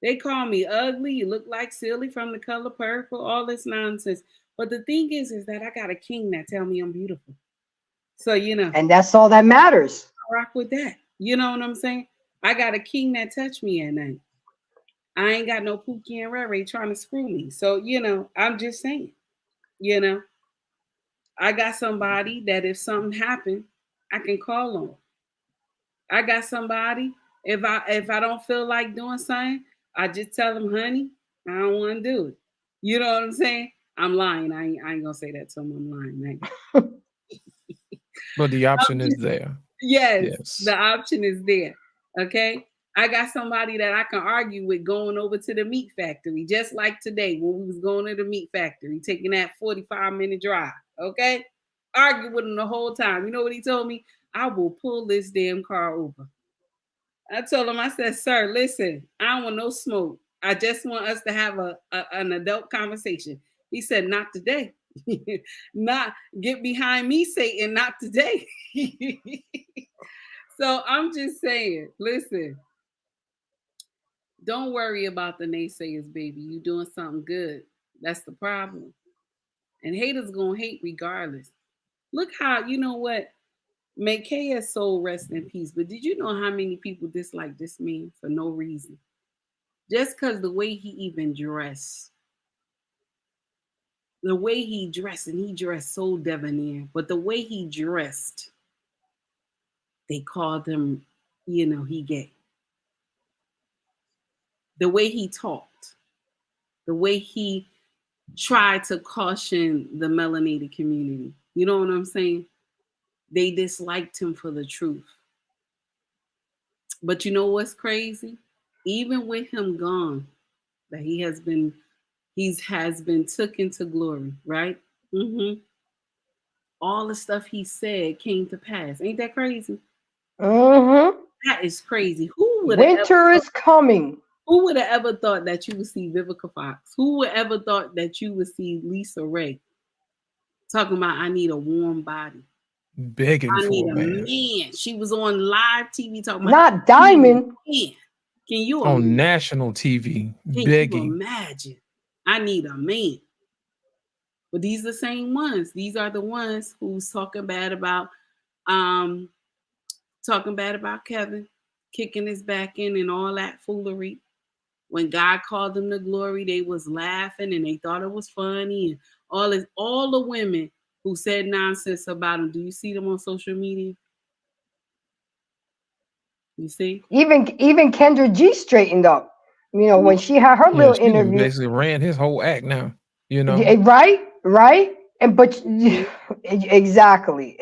They call me ugly. You look like Silly from The Color Purple, all this nonsense. But the thing is that I got a king that tell me I'm beautiful. So, you know. And that's all that matters. I rock with that. You know what I'm saying? I got a king that touched me at night. I ain't got no Pookie and Ray Ray trying to screw me. So, you know, I'm just saying, you know. I got somebody that if something happened, I can call on. I got somebody, if I don't feel like doing something, I just tell them, honey, I don't want to do it. You know what I'm saying? I'm lying. I ain't gonna say that to them. I'm lying. But the option is there. Yes, the option is there. Okay. I got somebody that I can argue with going over to the meat factory, just like today when we was going to the meat factory, taking that 45-minute drive. Okay. Argue with him the whole time. You know what he told me? I will pull this damn car over. I told him, I said, sir, listen, I don't want no smoke. I just want us to have an adult conversation. He said, not today. Not get behind me, Satan, not today. So I'm just saying, listen, don't worry about the naysayers, baby. You doing something good. That's the problem. And haters gonna hate regardless. Look how, you know what? May KS soul rest in peace. But did you know how many people dislike this man for no reason? Just because the way he even dressed. The way he dressed, and he dressed so debonair, but the way he dressed, they called him, he gay. The way he talked, the way he tried to caution the melanated community. You know what I'm saying? They disliked him for the truth. But you know what's crazy? Even with him gone, that he has been took into glory, right? Mm-hmm. All the stuff he said came to pass. Ain't that crazy? Mm-hmm. That is crazy. Who would Winter is coming. Who would have ever thought that you would see Vivica Fox? Who would ever thought that you would see Lisa Ray talking about I need a warm body? Begging I for need a man. She was on live TV talking about not Diamond. Man. Can you on national TV begging? You imagine? I need a man. But these are the same ones. These are the ones who's talking bad about Kevin, kicking his back in and all that foolery. When God called them to glory, they was laughing and they thought it was funny. And all the women who said nonsense about him. Do you see them on social media? You see? Even Kendra G straightened up. When she had her little interview. Basically ran his whole act now. Right. And but exactly.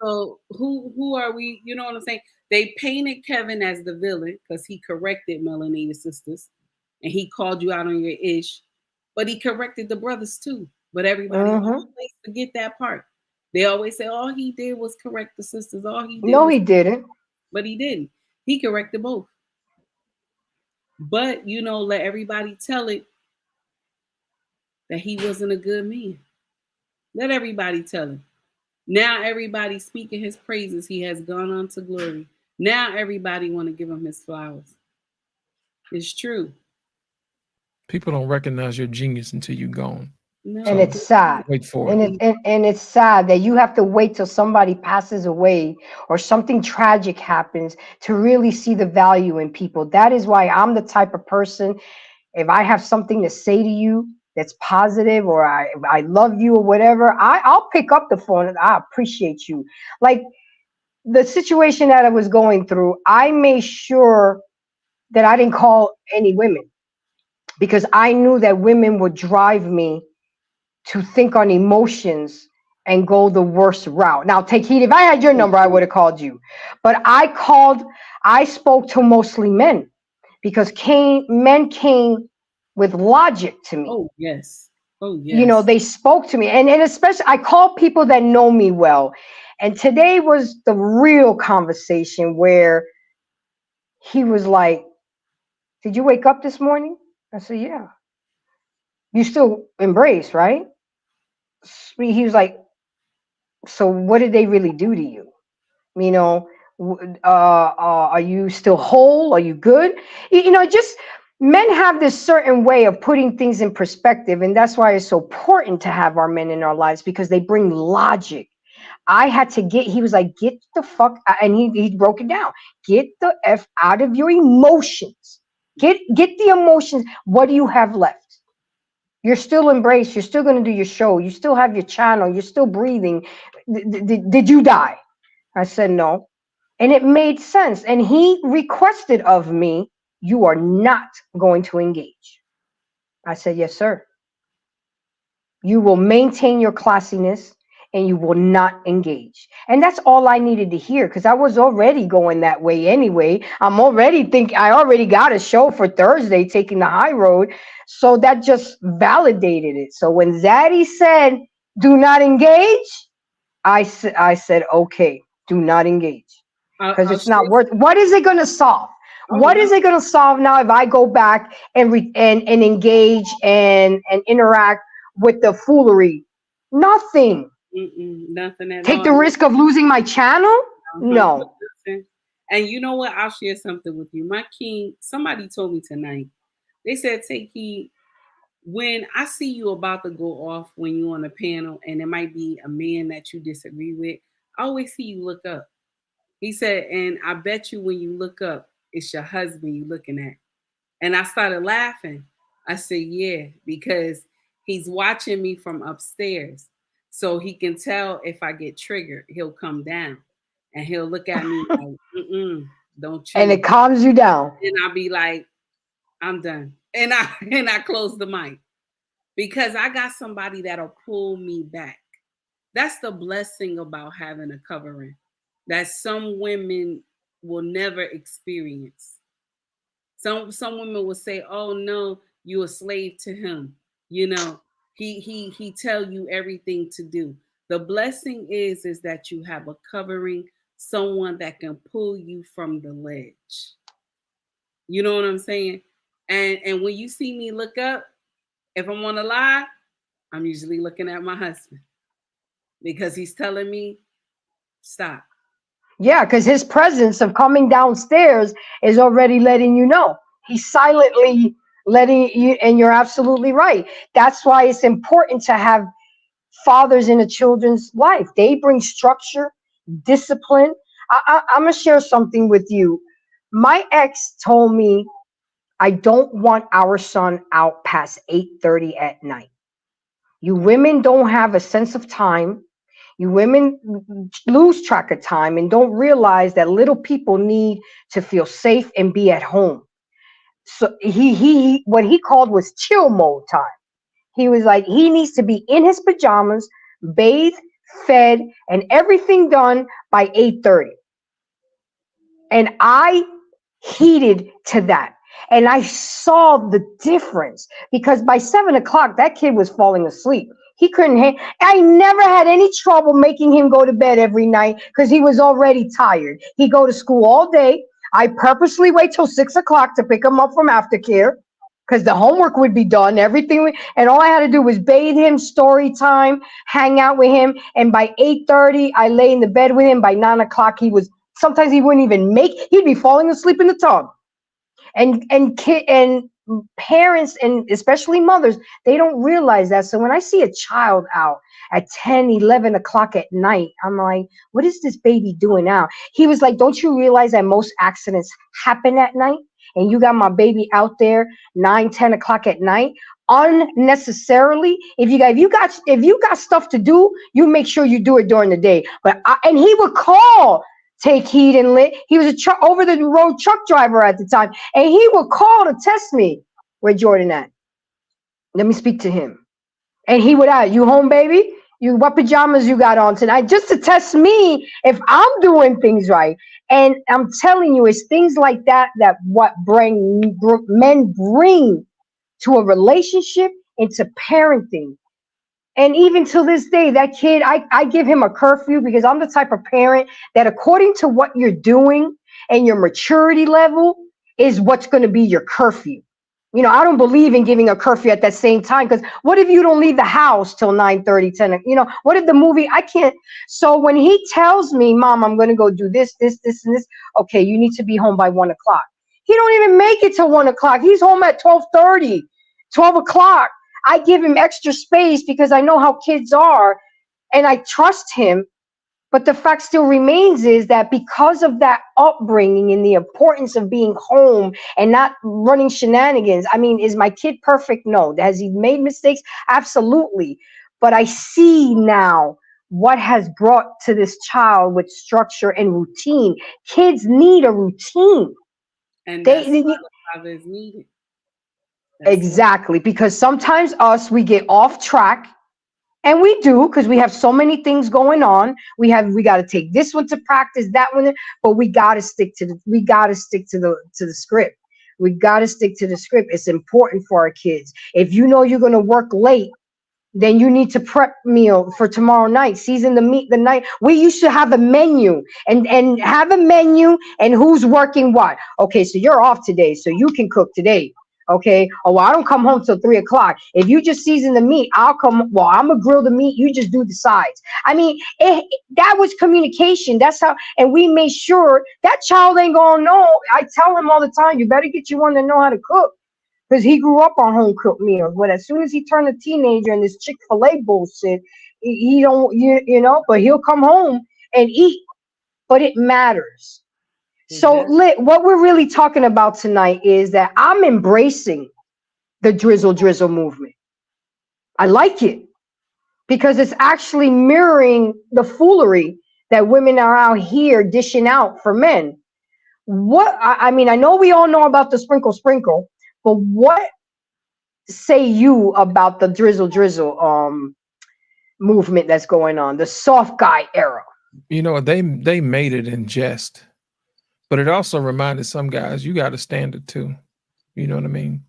So who are we? You know what I'm saying? They painted Kevin as the villain because he corrected melanated sisters and he called you out on your ish, but he corrected the brothers too. But everybody always forget that part. They always say all he did was correct the sisters. He didn't. But he didn't. He corrected both. But let everybody tell it that he wasn't a good man. Let everybody tell it. Now everybody speaking his praises. He has gone on to glory. Now everybody want to give him his flowers. It's true. People don't recognize your genius until you're gone. No. And it's sad. Wait for it. And it's sad that you have to wait till somebody passes away or something tragic happens to really see the value in people. That is why I'm the type of person, if I have something to say to you that's positive or I love you or whatever, I'll pick up the phone and I appreciate you. Like the situation that I was going through, I made sure that I didn't call any women because I knew that women would drive me to think on emotions and go the worst route. Now, take heed. If I had your number, I would have called you. But I spoke to mostly men because men came with logic to me. Oh, yes. They spoke to me. And especially, I call people that know me well. And today was the real conversation where he was like, did you wake up this morning? I said, yeah. You still embrace, right? He was like, so what did they really do to you? Are you still whole? Are you good? Just men have this certain way of putting things in perspective. And that's why it's so important to have our men in our lives because they bring logic. He was like, get the fuck, and he broke it down. Get the F out of your emotions. Get the emotions. What do you have left? You're still embraced. You're still going to do your show. You still have your channel. You're still breathing. Did you die? I said, no. And it made sense. And he requested of me, you are not going to engage. I said, yes, sir. You will maintain your classiness and you will not engage. And that's all I needed to hear because I was already going that way anyway. I already got a show for Thursday, taking the high road. So that just validated it. So when Zaddy said, do not engage, I said, okay, do not engage. Because it's not worth. What is it going to solve? What is it going to solve now if I go back and engage and interact with the foolery? Nothing. Nothing at all. Take the risk of losing my channel? No. And you know what? I'll share something with you. My king, somebody told me tonight, they said, take heed. When I see you about to go off when you're on a panel and it might be a man that you disagree with, I always see you look up. He said, and I bet you when you look up, it's your husband you're looking at. And I started laughing. I said, yeah, because he's watching me from upstairs. So he can tell if I get triggered, he'll come down and he'll look at me like, don't you? And it calms you down. And I'll be like, I'm done. And I close the mic because I got somebody that'll pull me back. That's the blessing about having a covering that some women will never experience. Some women will say, "Oh no, you're a slave to him." You know, he tell you everything to do. The blessing is that you have a covering, someone that can pull you from the ledge. You know what I'm saying? And when you see me look up, if I'm on a lie, I'm usually looking at my husband because he's telling me, stop. Yeah, because his presence of coming downstairs is already letting you know. He's silently letting you, and you're absolutely right. That's why it's important to have fathers in a children's life. They bring structure, discipline. I'm going to share something with you. My ex told me, I don't want our son out past 8:30 at night. You women don't have a sense of time. You women lose track of time and don't realize that little people need to feel safe and be at home. So he what he called was chill mode time. He was like, he needs to be in his pajamas, bathed, fed, and everything done by 8:30. And I heeded to that. And I saw the difference because by 7 o'clock, that kid was falling asleep. He couldn't. I never had any trouble making him go to bed every night because he was already tired. He'd go to school all day. I purposely wait till 6 o'clock to pick him up from aftercare because the homework would be done, everything. And all I had to do was bathe him, story time, hang out with him. And by 8:30, I lay in the bed with him. By 9 o'clock, sometimes he wouldn't even he'd be falling asleep in the tub. And parents, and especially mothers, they don't realize that. So when I see a child out at 10, 11 o'clock at night, I'm like, what is this baby doing now? He was like, don't you realize that most accidents happen at night? And you got my baby out there 9, 10 o'clock at night unnecessarily. If you got stuff to do, you make sure you do it during the day. And he would call Take Heed and Lit. He was a over the road truck driver at the time, and he would call to test me. Where Jordan at? Let me speak to him. And he would ask, you home, baby? What pajamas you got on tonight? Just to test me if I'm doing things right. And I'm telling you, it's things like that what men bring to a relationship, into parenting. And even to this day, that kid, I give him a curfew because I'm the type of parent that according to what you're doing and your maturity level is what's going to be your curfew. You know, I don't believe in giving a curfew at that same time, because what if you don't leave the house till 9:30, 10? You know, what if the movie, I can't. So when he tells me, Mom, I'm going to go do this, and this, okay, you need to be home by 1 o'clock. He don't even make it till 1 o'clock. He's home at 12:30, 12 o'clock. I give him extra space because I know how kids are and I trust him. But the fact still remains is that because of that upbringing and the importance of being home and not running shenanigans. I mean, is my kid perfect? No. Has he made mistakes? Absolutely. But I see now what has brought to this child with structure and routine. Kids need a routine. And that's what fathers need it. Exactly, because sometimes we get off track, and we do, because we have so many things going on. We got to take this one to practice, that one, but we got to stick to the script. We got to stick to the script. It's important for our kids. If you know you're going to work late, then you need to prep meal for tomorrow night, season the meat the night. We used to have a menu and have a menu and who's working what. Okay, so you're off today, so you can cook today. Okay. Oh, well, I don't come home till 3 o'clock. If you just season the meat, I'll come. Well, I'm gonna grill the meat. You just do the sides. I mean, that was communication. That's how, and we made sure that child ain't gonna know. I tell him all the time, you better get you one that know how to cook. Because he grew up on home cooked meals. But as soon as he turned a teenager and this Chick-fil-A bullshit, he don't, you know, but he'll come home and eat. But it matters. So, what we're really talking about tonight is that I'm embracing the drizzle movement. I like it because it's actually mirroring the foolery that women are out here dishing out for men. I mean, I know we all know about the sprinkle, but what say you about the drizzle movement that's going on, the soft guy era? You know, they made it in jest, but it also reminded some guys, you got a standard too. You know what I mean?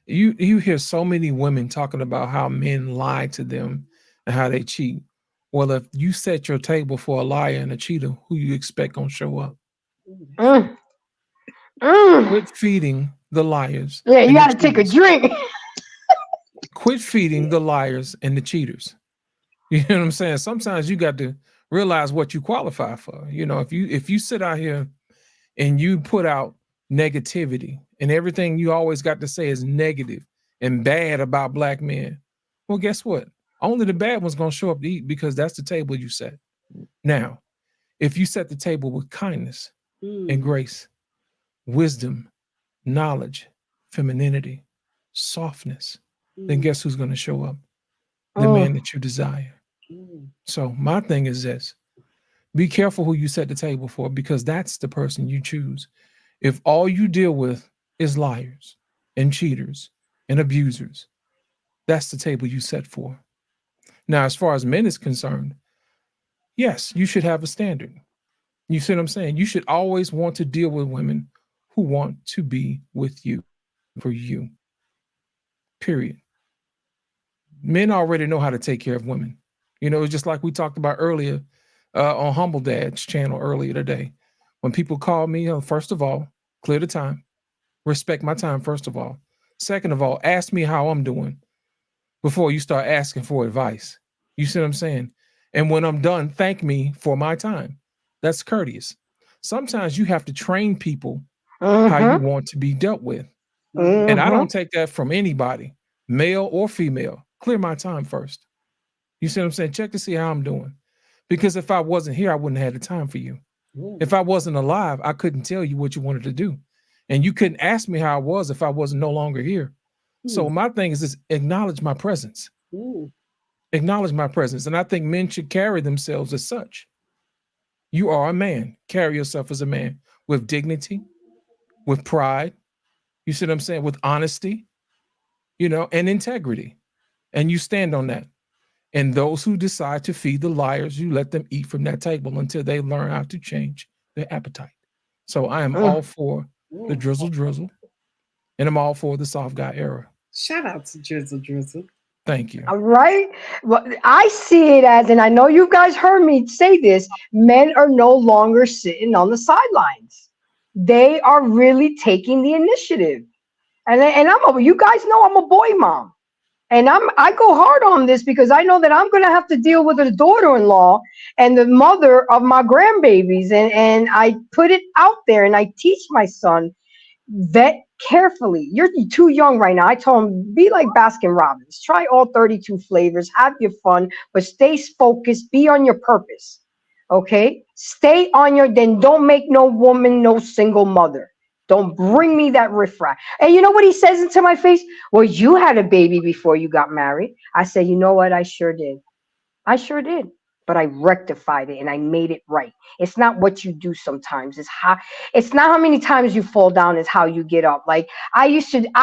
You hear so many women talking about how men lie to them and how they cheat. Well, if you set your table for a liar and a cheater, who you expect gonna show up? Quit feeding the liars. Yeah, you got to take a drink. Quit feeding the liars and the cheaters. You know what I'm saying? Sometimes you got to realize what you qualify for. You know, if you sit out here and you put out negativity and everything you always got to say is negative and bad about black men, well, guess what? Only the bad ones gonna show up to eat because that's the table you set. Now, if you set the table with kindness and grace, wisdom, knowledge, femininity, softness, then guess who's gonna show up? The man that you desire. So my thing is this: be careful who you set the table for, because that's the person you choose. If all you deal with is liars and cheaters and abusers, that's the table you set for. Now, as far as men is concerned, yes, you should have a standard. You see what I'm saying? You should always want to deal with women who want to be with you for you. Period. Men already know how to take care of women. You know, it's just like we talked about earlier on Humble Dad's channel earlier today. When people call me, first of all, clear the time, respect my time, first of all. Second of all, ask me how I'm doing before you start asking for advice. You see what I'm saying? And when I'm done, thank me for my time. That's courteous. Sometimes you have to train people how you want to be dealt with. And I don't take that from anybody, male or female. Clear my time first. You see what I'm saying? Check to see how I'm doing. Because if I wasn't here, I wouldn't have had the time for you. If I wasn't alive, I couldn't tell you what you wanted to do. And you couldn't ask me how I was if I wasn't no longer here. So my thing is just acknowledge my presence. Acknowledge my presence. And I think men should carry themselves as such. You are a man. Carry yourself as a man with dignity, with pride. You see what I'm saying? With honesty, you know, and integrity. And you stand on that. And those who decide to feed the liars, you let them eat from that table until they learn how to change their appetite. So I am all for the drizzle, and I'm all for the soft guy era. Shout out to Drizzle. Thank you. All right. Well, I see it as, and I know you guys heard me say this, men are no longer sitting on the sidelines. They are really taking the initiative. And you guys know I'm a boy mom. And I go hard on this because I know that I'm going to have to deal with a daughter-in-law and the mother of my grandbabies. And I put it out there and I teach my son, vet carefully. You're too young right now. I told him, be like Baskin Robbins. Try all 32 flavors. Have your fun, but stay focused. Be on your purpose. Okay? Stay on then don't make no woman no single mother. Don't bring me that riffraff. And you know what he says into my face? Well, you had a baby before you got married. I said, you know what? I sure did. But I rectified it and I made it right. It's not what you do sometimes. It's not how many times you fall down, it's how you get up. Like I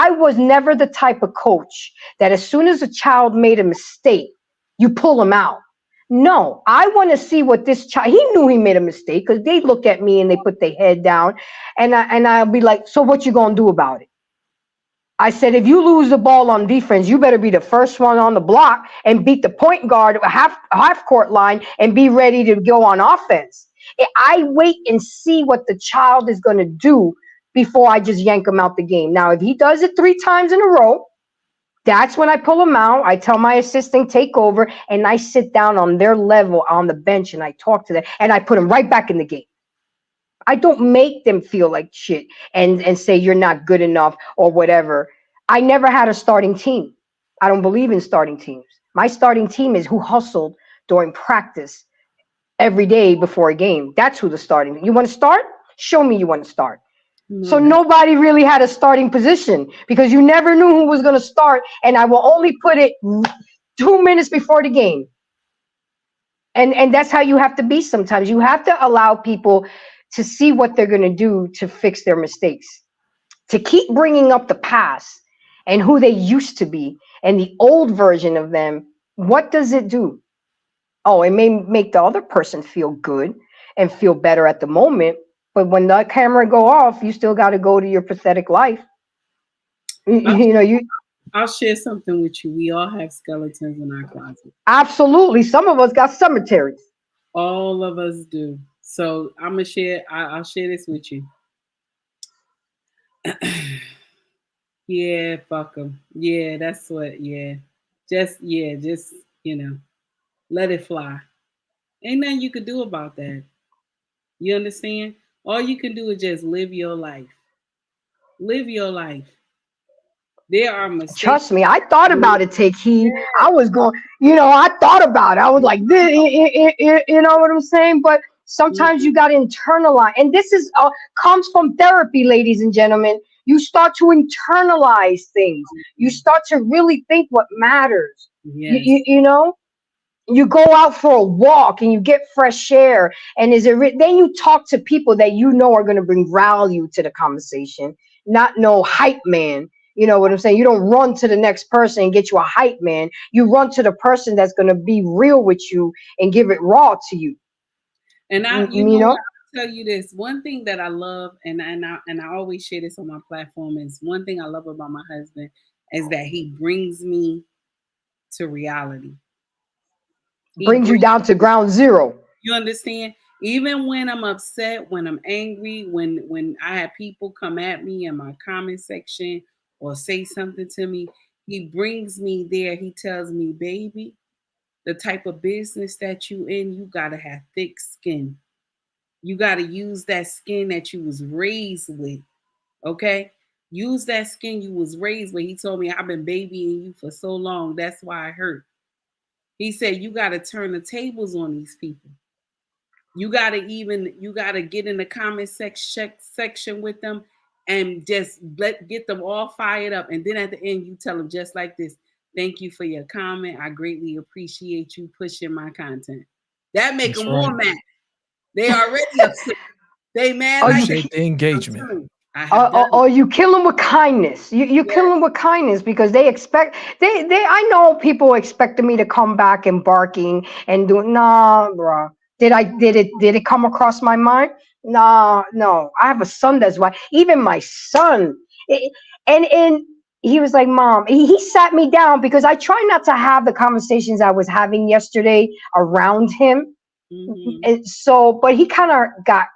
was never the type of coach that as soon as a child made a mistake, you pull them out. No, I want to see what this child, he knew he made a mistake because they look at me and they put their head down and I'll be like, so what you going to do about it? I said, if you lose the ball on defense, you better be the first one on the block and beat the point guard half court line and be ready to go on offense. I wait and see what the child is going to do before I just yank him out the game. Now, if he does it 3 times in a row, that's when I pull him out. I tell my assistant, take over, and I sit down on their level on the bench and I talk to them and I put them right back in the game. I don't make them feel like shit and say you're not good enough or whatever. I never had a starting team. I don't believe in starting teams. My starting team is who hustled during practice every day before a game. That's who the starting. You want to start? Show me you want to start. So nobody really had a starting position because you never knew who was going to start. And I will only put it 2 minutes before the game. And that's how you have to be sometimes. You have to allow people to see what they're going to do to fix their mistakes. To keep bringing up the past and who they used to be and the old version of them, what does it do? Oh, it may make the other person feel good and feel better at the moment. But when the camera go off, you still got to go to your pathetic life. I'll share something with you. We all have skeletons in our closet. Absolutely. Some of us got cemeteries. All of us do. So I'm gonna share. I'll share this with you. Yeah, fuck them. Yeah, that's what. Yeah, just let it fly. Ain't nothing you could do about that. You understand? All you can do is just live your life. Live your life. There are mistakes. Trust me, I thought about it, Take Heed. I was going, I thought about it. I was like, you know what I'm saying? But sometimes you got to internalize. And this is comes from therapy, ladies and gentlemen. You start to internalize things. You start to really think what matters. Yes. You go out for a walk and you get fresh air. And then you talk to people that are going to bring value to the conversation, not no hype man. You know what I'm saying? You don't run to the next person and get you a hype man. You run to the person that's going to be real with you and give it raw to you. And I'll tell you this. One thing that I love, and I always share this on my platform, is one thing I love about my husband is that he brings me to reality. Brings you down to ground zero. You understand? Even when I'm upset, when I'm angry, when I have people come at me in my comment section or say something to me, he brings me there. He tells me, baby, the type of business that you in, you gotta have thick skin. You gotta use that skin that you was raised with. Okay? Use that skin you was raised with. He told me, I've been babying you for so long. That's why I hurt. He said, you got to turn the tables on these people. You got to get in the comment section with them and just get them all fired up. And then at the end, you tell them just like this, thank you for your comment. I greatly appreciate you pushing my content. That make them more mad. They already upset. They mad. Appreciate the engagement. Or you kill them with kindness. You kill them with kindness because they expect I know people expected me to come back and barking and do bro. Did it come across my mind? No. I have a son that's why even my son and he was like, Mom, he sat me down because I try not to have the conversations I was having yesterday around him. Mm-hmm. And so, but he kind of got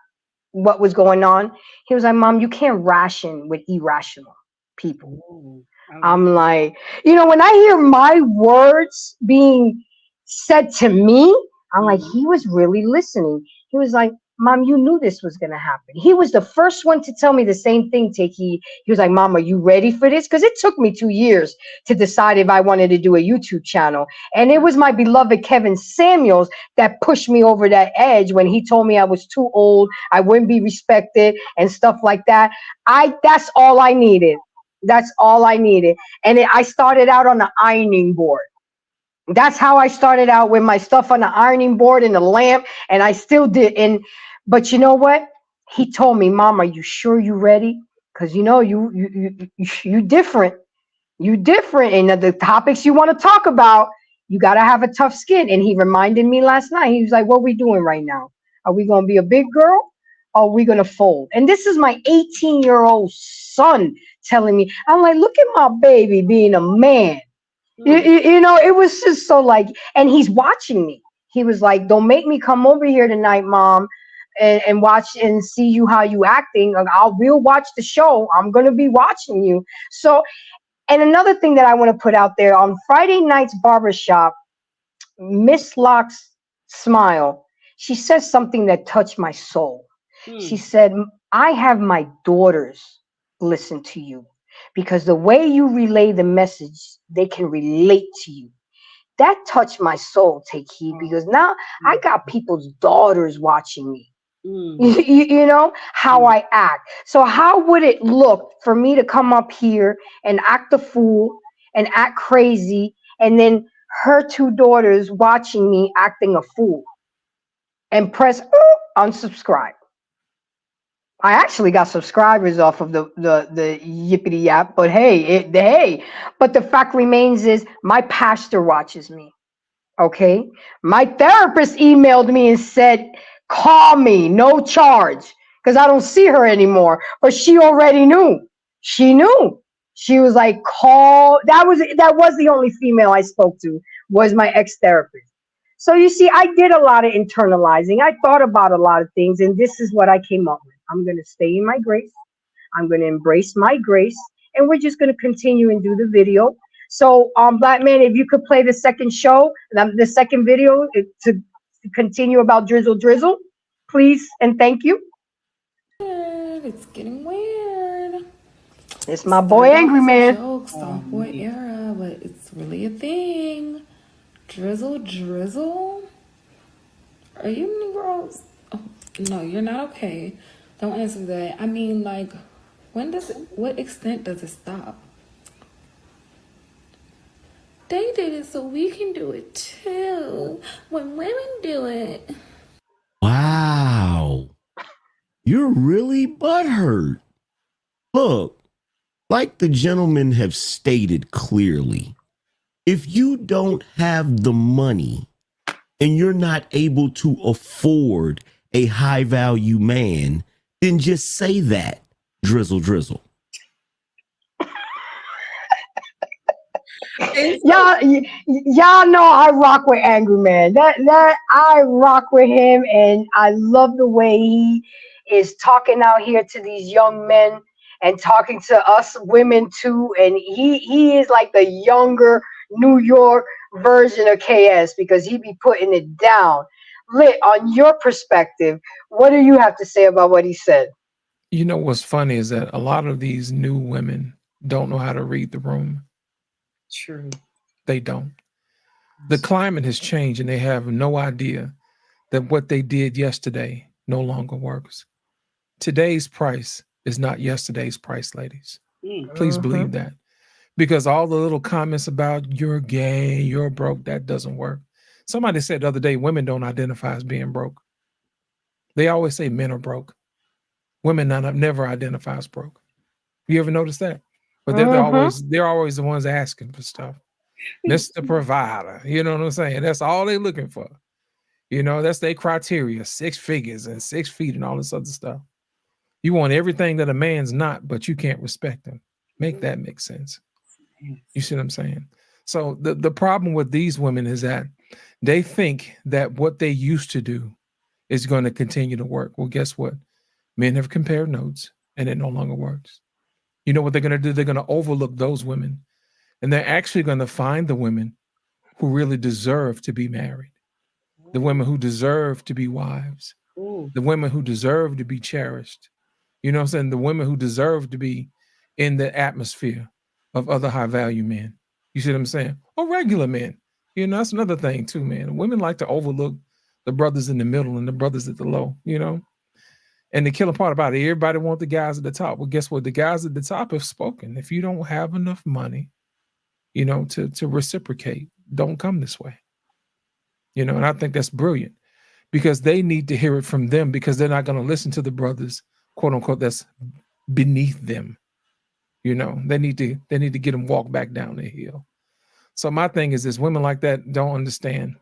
what was going on. He was like, Mom, you can't ration with irrational people. Ooh, I'm like, when I hear my words being said to me, I'm like, he was really listening. He was like, Mom, you knew this was going to happen. He was the first one to tell me the same thing, He was like, Mom, are you ready for this? Because it took me 2 years to decide if I wanted to do a YouTube channel. And it was my beloved Kevin Samuels that pushed me over that edge when he told me I was too old, I wouldn't be respected and stuff like that. That's all I needed. That's all I needed. And I started out on the ironing board. That's how I started out with my stuff on the ironing board and the lamp. And I still did. But you know what? He told me, Mom, are you sure you ready? Because you different. You different. And the topics you want to talk about, you got to have a tough skin. And he reminded me last night. He was like, what are we doing right now? Are we going to be a big girl? Or are we going to fold? And this is my 18-year-old son telling me. I'm like, look at my baby being a man. It was just so and he's watching me. He was like, don't make me come over here tonight, Mom. and watch and see you how you acting. We'll watch the show. I'm gonna be watching you. So, and another thing that I want to put out there on Friday night's barbershop, Miss Locke's smile. She says something that touched my soul. She said, "I have my daughters listen to you because the way you relay the message, they can relate to you." That touched my soul, Take Heed, because now I got people's daughters watching me. You know how I act. So how would it look for me to come up here and act a fool and act crazy, and then her two daughters watching me acting a fool and press unsubscribe? I actually got subscribers off of the yippity yap, but hey, but the fact remains is my pastor watches me. Okay, my therapist emailed me and said, "Call me, no charge," because I don't see her anymore. But she already knew. She knew. She was like, "Call." That was the only female I spoke to, was my ex-therapist. So you see, I did a lot of internalizing. I thought about a lot of things, and this is what I came up with. I'm going to stay in my grace. I'm going to embrace my grace, and we're just going to continue and do the video. So, Black Man, if you could play the second show, the second video to continue about Drizzle, please and thank you. It's getting weird. It's my boy Angry Man. Jokes, sophomore era, but it's really a thing. Drizzle? Are you Negroes? Oh, no, you're not okay. Don't answer that. I mean, like, what extent does it stop? They did it so we can do it too. When women do it. Wow. You're really butthurt. Look, like the gentlemen have stated clearly, if you don't have the money and you're not able to afford a high value man, then just say that, Drizzle. Y'all know I rock with Angry Man. That I rock with him, and I love the way he is talking out here to these young men and talking to us women too. And he is like the younger New York version of KS, because he be putting it down. Lit, on your perspective, what do you have to say about what he said? You know what's funny is that a lot of these new women don't know how to read the room. True. They don't. The climate has changed, and they have no idea that what they did yesterday no longer works. Today's price is not yesterday's price, ladies. Please believe that. Because all the little comments about you're gay, you're broke, that doesn't work. Somebody said the other day, women don't identify as being broke. They always say men are broke. Women never identify as broke. You ever notice that? But they're always the ones asking for stuff. Mr. Provider, you know what I'm saying? That's all they're looking for. You know, that's their criteria, 6 figures and 6 feet and all this other stuff. You want everything that a man's not, but you can't respect him. Make that make sense. You see what I'm saying? So the problem with these women is that they think that what they used to do is going to continue to work. Well, guess what? Men have compared notes, and it no longer works. You know what they're going to do? They're going to overlook those women, and they're actually going to find the women who really deserve to be married, the women who deserve to be wives, the women who deserve to be cherished. You know what I'm saying? The women who deserve to be in the atmosphere of other high value men. You see what I'm saying? Or regular men. You know, that's another thing too, man. Women like to overlook the brothers in the middle and the brothers at the low, you know? And the killer part about it, everybody wants the guys at the top. Well, guess what? The guys at the top have spoken. If you don't have enough money, you know, to reciprocate, don't come this way. You know, and I think that's brilliant, because they need to hear it from them, because they're not going to listen to the brothers, quote unquote, that's beneath them. You know, they need to get them walk back down the hill. So my thing is this: women like that don't understand.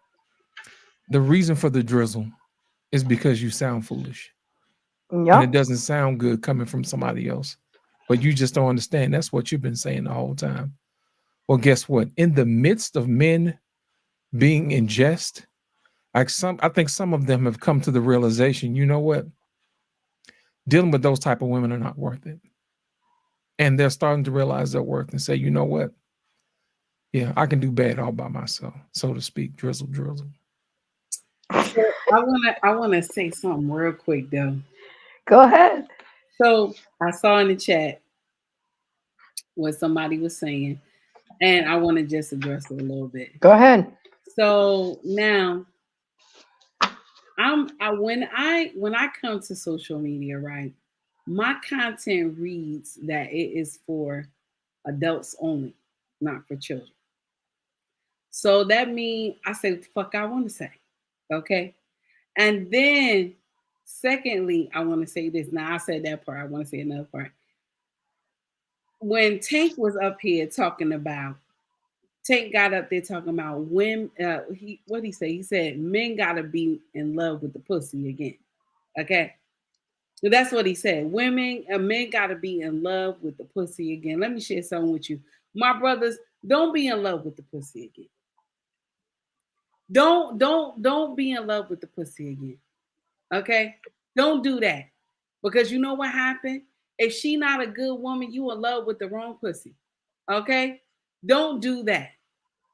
The reason for the drizzle is because you sound foolish. Yep. And it doesn't sound good coming from somebody else, but you just don't understand. That's what you've been saying the whole time. Well, guess what? In the midst of men being in jest, Like I think some of them have come to the realization, you know what? Dealing with those type of women are not worth it. And they're starting to realize their worth and say, you know what? Yeah, I can do bad all by myself, so to speak. Drizzle. So I wanna say something real quick though. Go ahead. So I saw in the chat what somebody was saying, and I want to just address it a little bit. Go ahead. So now when I come to social media, right? My content reads that it is for adults only, not for children. So that means I say what the fuck I want to say. Okay. And then secondly, I want to say this. Now I said that part. I want to say another part. When Tank was up here talking about Tank got up there talking about women. What he say? He said men gotta be in love with the pussy again. Okay, so that's what he said. Men gotta be in love with the pussy again. Let me share something with you, my brothers. Don't be in love with the pussy again. Don't be in love with the pussy again. Okay, don't do that because you know what happened. If she not a good woman, you in love with the wrong pussy. Okay, don't do that.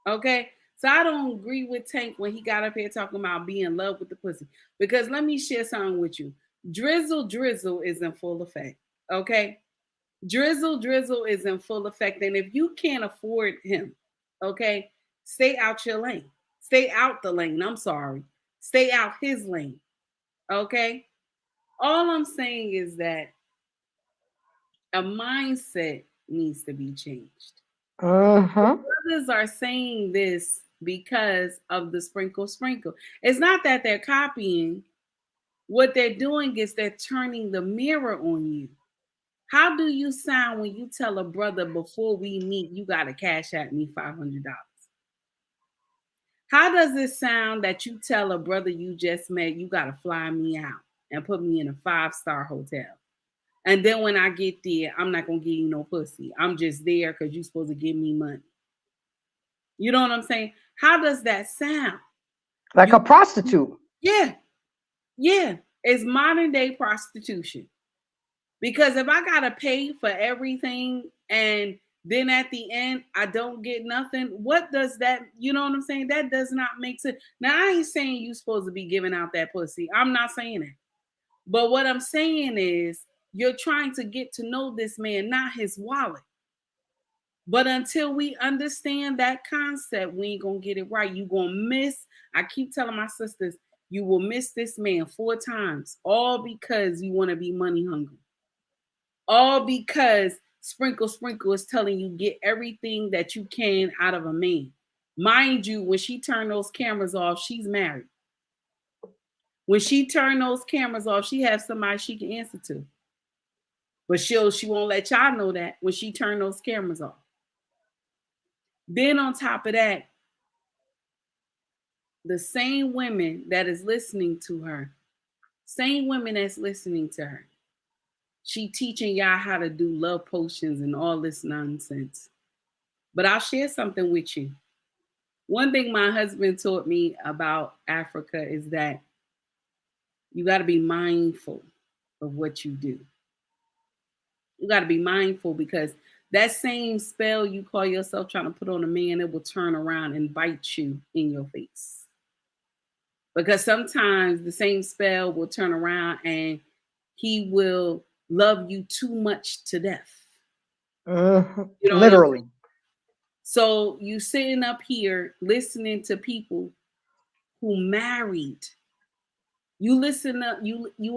Okay. So I don't agree with Tank when he got up here talking about being in love with the pussy. Because let me share something with you. Drizzle is in full effect. Okay. Drizzle is in full effect. And if you can't afford him, okay, stay out your lane. Stay out the lane. I'm sorry. Stay out his lane. Okay. All I'm saying is that a mindset needs to be changed. Brothers are saying this because of the sprinkle. It's not that they're copying. What they're doing is they're turning the mirror on you. How do you sound when you tell a brother before we meet, you got to cash at me $500? How does it sound that you tell a brother you just met, you got to fly me out and put me in a 5-star hotel? And then when I get there, I'm not going to give you no pussy. I'm just there because you're supposed to give me money. You know what I'm saying? How does that sound? Like a prostitute. Yeah. It's modern day prostitution. Because if I gotta pay for everything and then at the end I don't get nothing, what does that, you know what I'm saying? That does not make sense. Now I ain't saying you supposed to be giving out that pussy. I'm not saying that. But what I'm saying is you're trying to get to know this man, not his wallet. But until we understand that concept, we ain't gonna get it right. You gonna miss. I keep telling my sisters, you will miss this man 4 times, all because you want to be money hungry. All because Sprinkle is telling you get everything that you can out of a man. Mind you, when she turned those cameras off, she's married. When she turned those cameras off, she has somebody she can answer to. But she won't let y'all know that when she turned those cameras off. Then on top of that, the same women that is listening to her, she teaching y'all how to do love potions and all this nonsense. But I'll share something with you. One thing my husband taught me about Africa is that you got to be mindful of what you do. You got to be mindful because that same spell you call yourself trying to put on a man, it will turn around and bite you in your face. Because sometimes the same spell will turn around and he will love you too much to death. You know, literally. So you sitting up here listening to people who married. You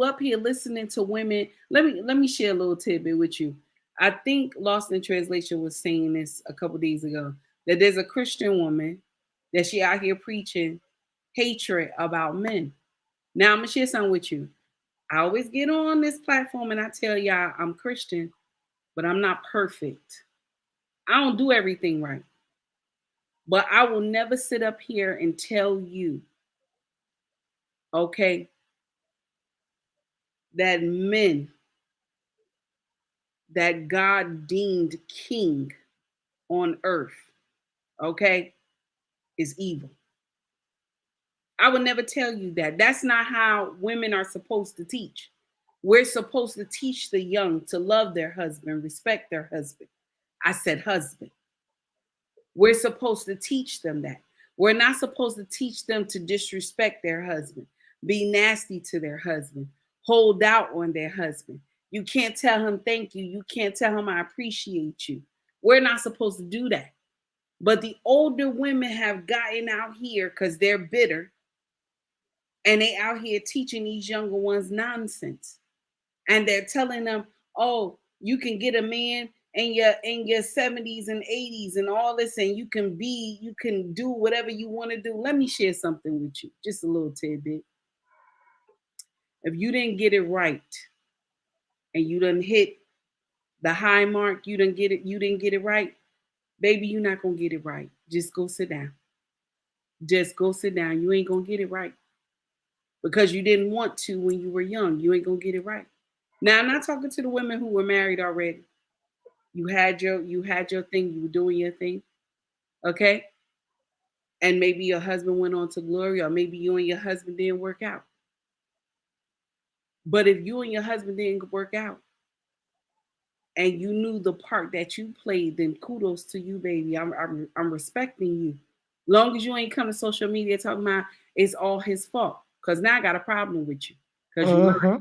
up here listening to women. Let me share a little tidbit with you. I think Lost in Translation was saying this a couple days ago, that there's a Christian woman that she out here preaching hatred about men. Now I'm gonna share something with you. I always get on this platform and I tell y'all I'm Christian, but I'm not perfect. I don't do everything right. But I will never sit up here and tell you, okay, that men that God deemed king on earth, okay, is evil. I would never tell you that. That's not how women are supposed to teach. We're supposed to teach the young to love their husband, respect their husband. I said husband. We're supposed to teach them that. We're not supposed to teach them to disrespect their husband, be nasty to their husband, hold out on their husband. You can't tell him thank you. You can't tell him I appreciate you. We're not supposed to do that. But the older women have gotten out here because they're bitter, and they out here teaching these younger ones nonsense. And they're telling them, oh, you can get a man in your 70s and 80s and all this, and you can do whatever you want to do. Let me share something with you, just a little tidbit. If you didn't get it right and you done hit the high mark, you didn't get it right, baby, you're not gonna get it right. Just go sit down. Just go sit down. You ain't gonna get it right. Because you didn't want to when you were young. You ain't gonna get it right. Now, I'm not talking to the women who were married already. You had your thing, you were doing your thing. Okay? And maybe your husband went on to glory, or maybe you and your husband didn't work out. But if you and your husband didn't work out and you knew the part that you played, then kudos to you, baby. I'm respecting you. Long as you ain't come to social media talking about it's all his fault. Because now I got a problem with you. Because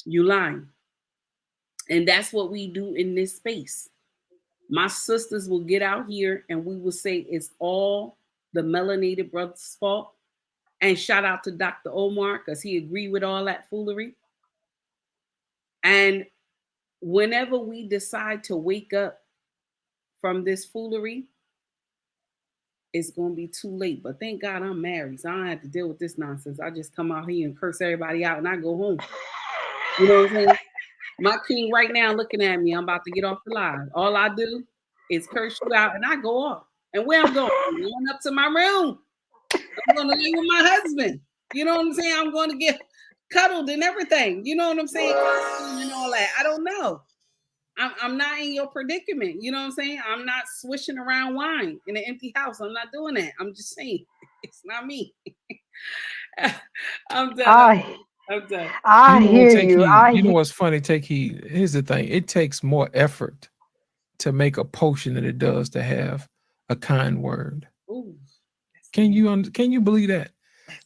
you lying. And that's what we do in this space. My sisters will get out here and we will say it's all the melanated brother's fault. And shout out to Dr. Omar because he agreed with all that foolery. And whenever we decide to wake up from this foolery, it's going to be too late. But thank God I'm married, so I don't have to deal with this nonsense. I just come out here and curse everybody out and I go home. You know what I'm saying? My king right now looking at me. I'm about to get off the live. All I do is curse you out and I go off. And where I'm going? I'm going up to my room. I'm going to live with my husband. You know what I'm saying? I'm going to get cuddled and everything. You know what I'm saying? And all that. I don't know. I'm not in your predicament. You know what I'm saying? I'm not swishing around wine in an empty house. I'm not doing that. I'm just saying it's not me. I'm done. I'm done. I hear you. You know what's funny? Take heed. Here's the thing. It takes more effort to make a potion than it does to have a kind word. Ooh, can you believe that?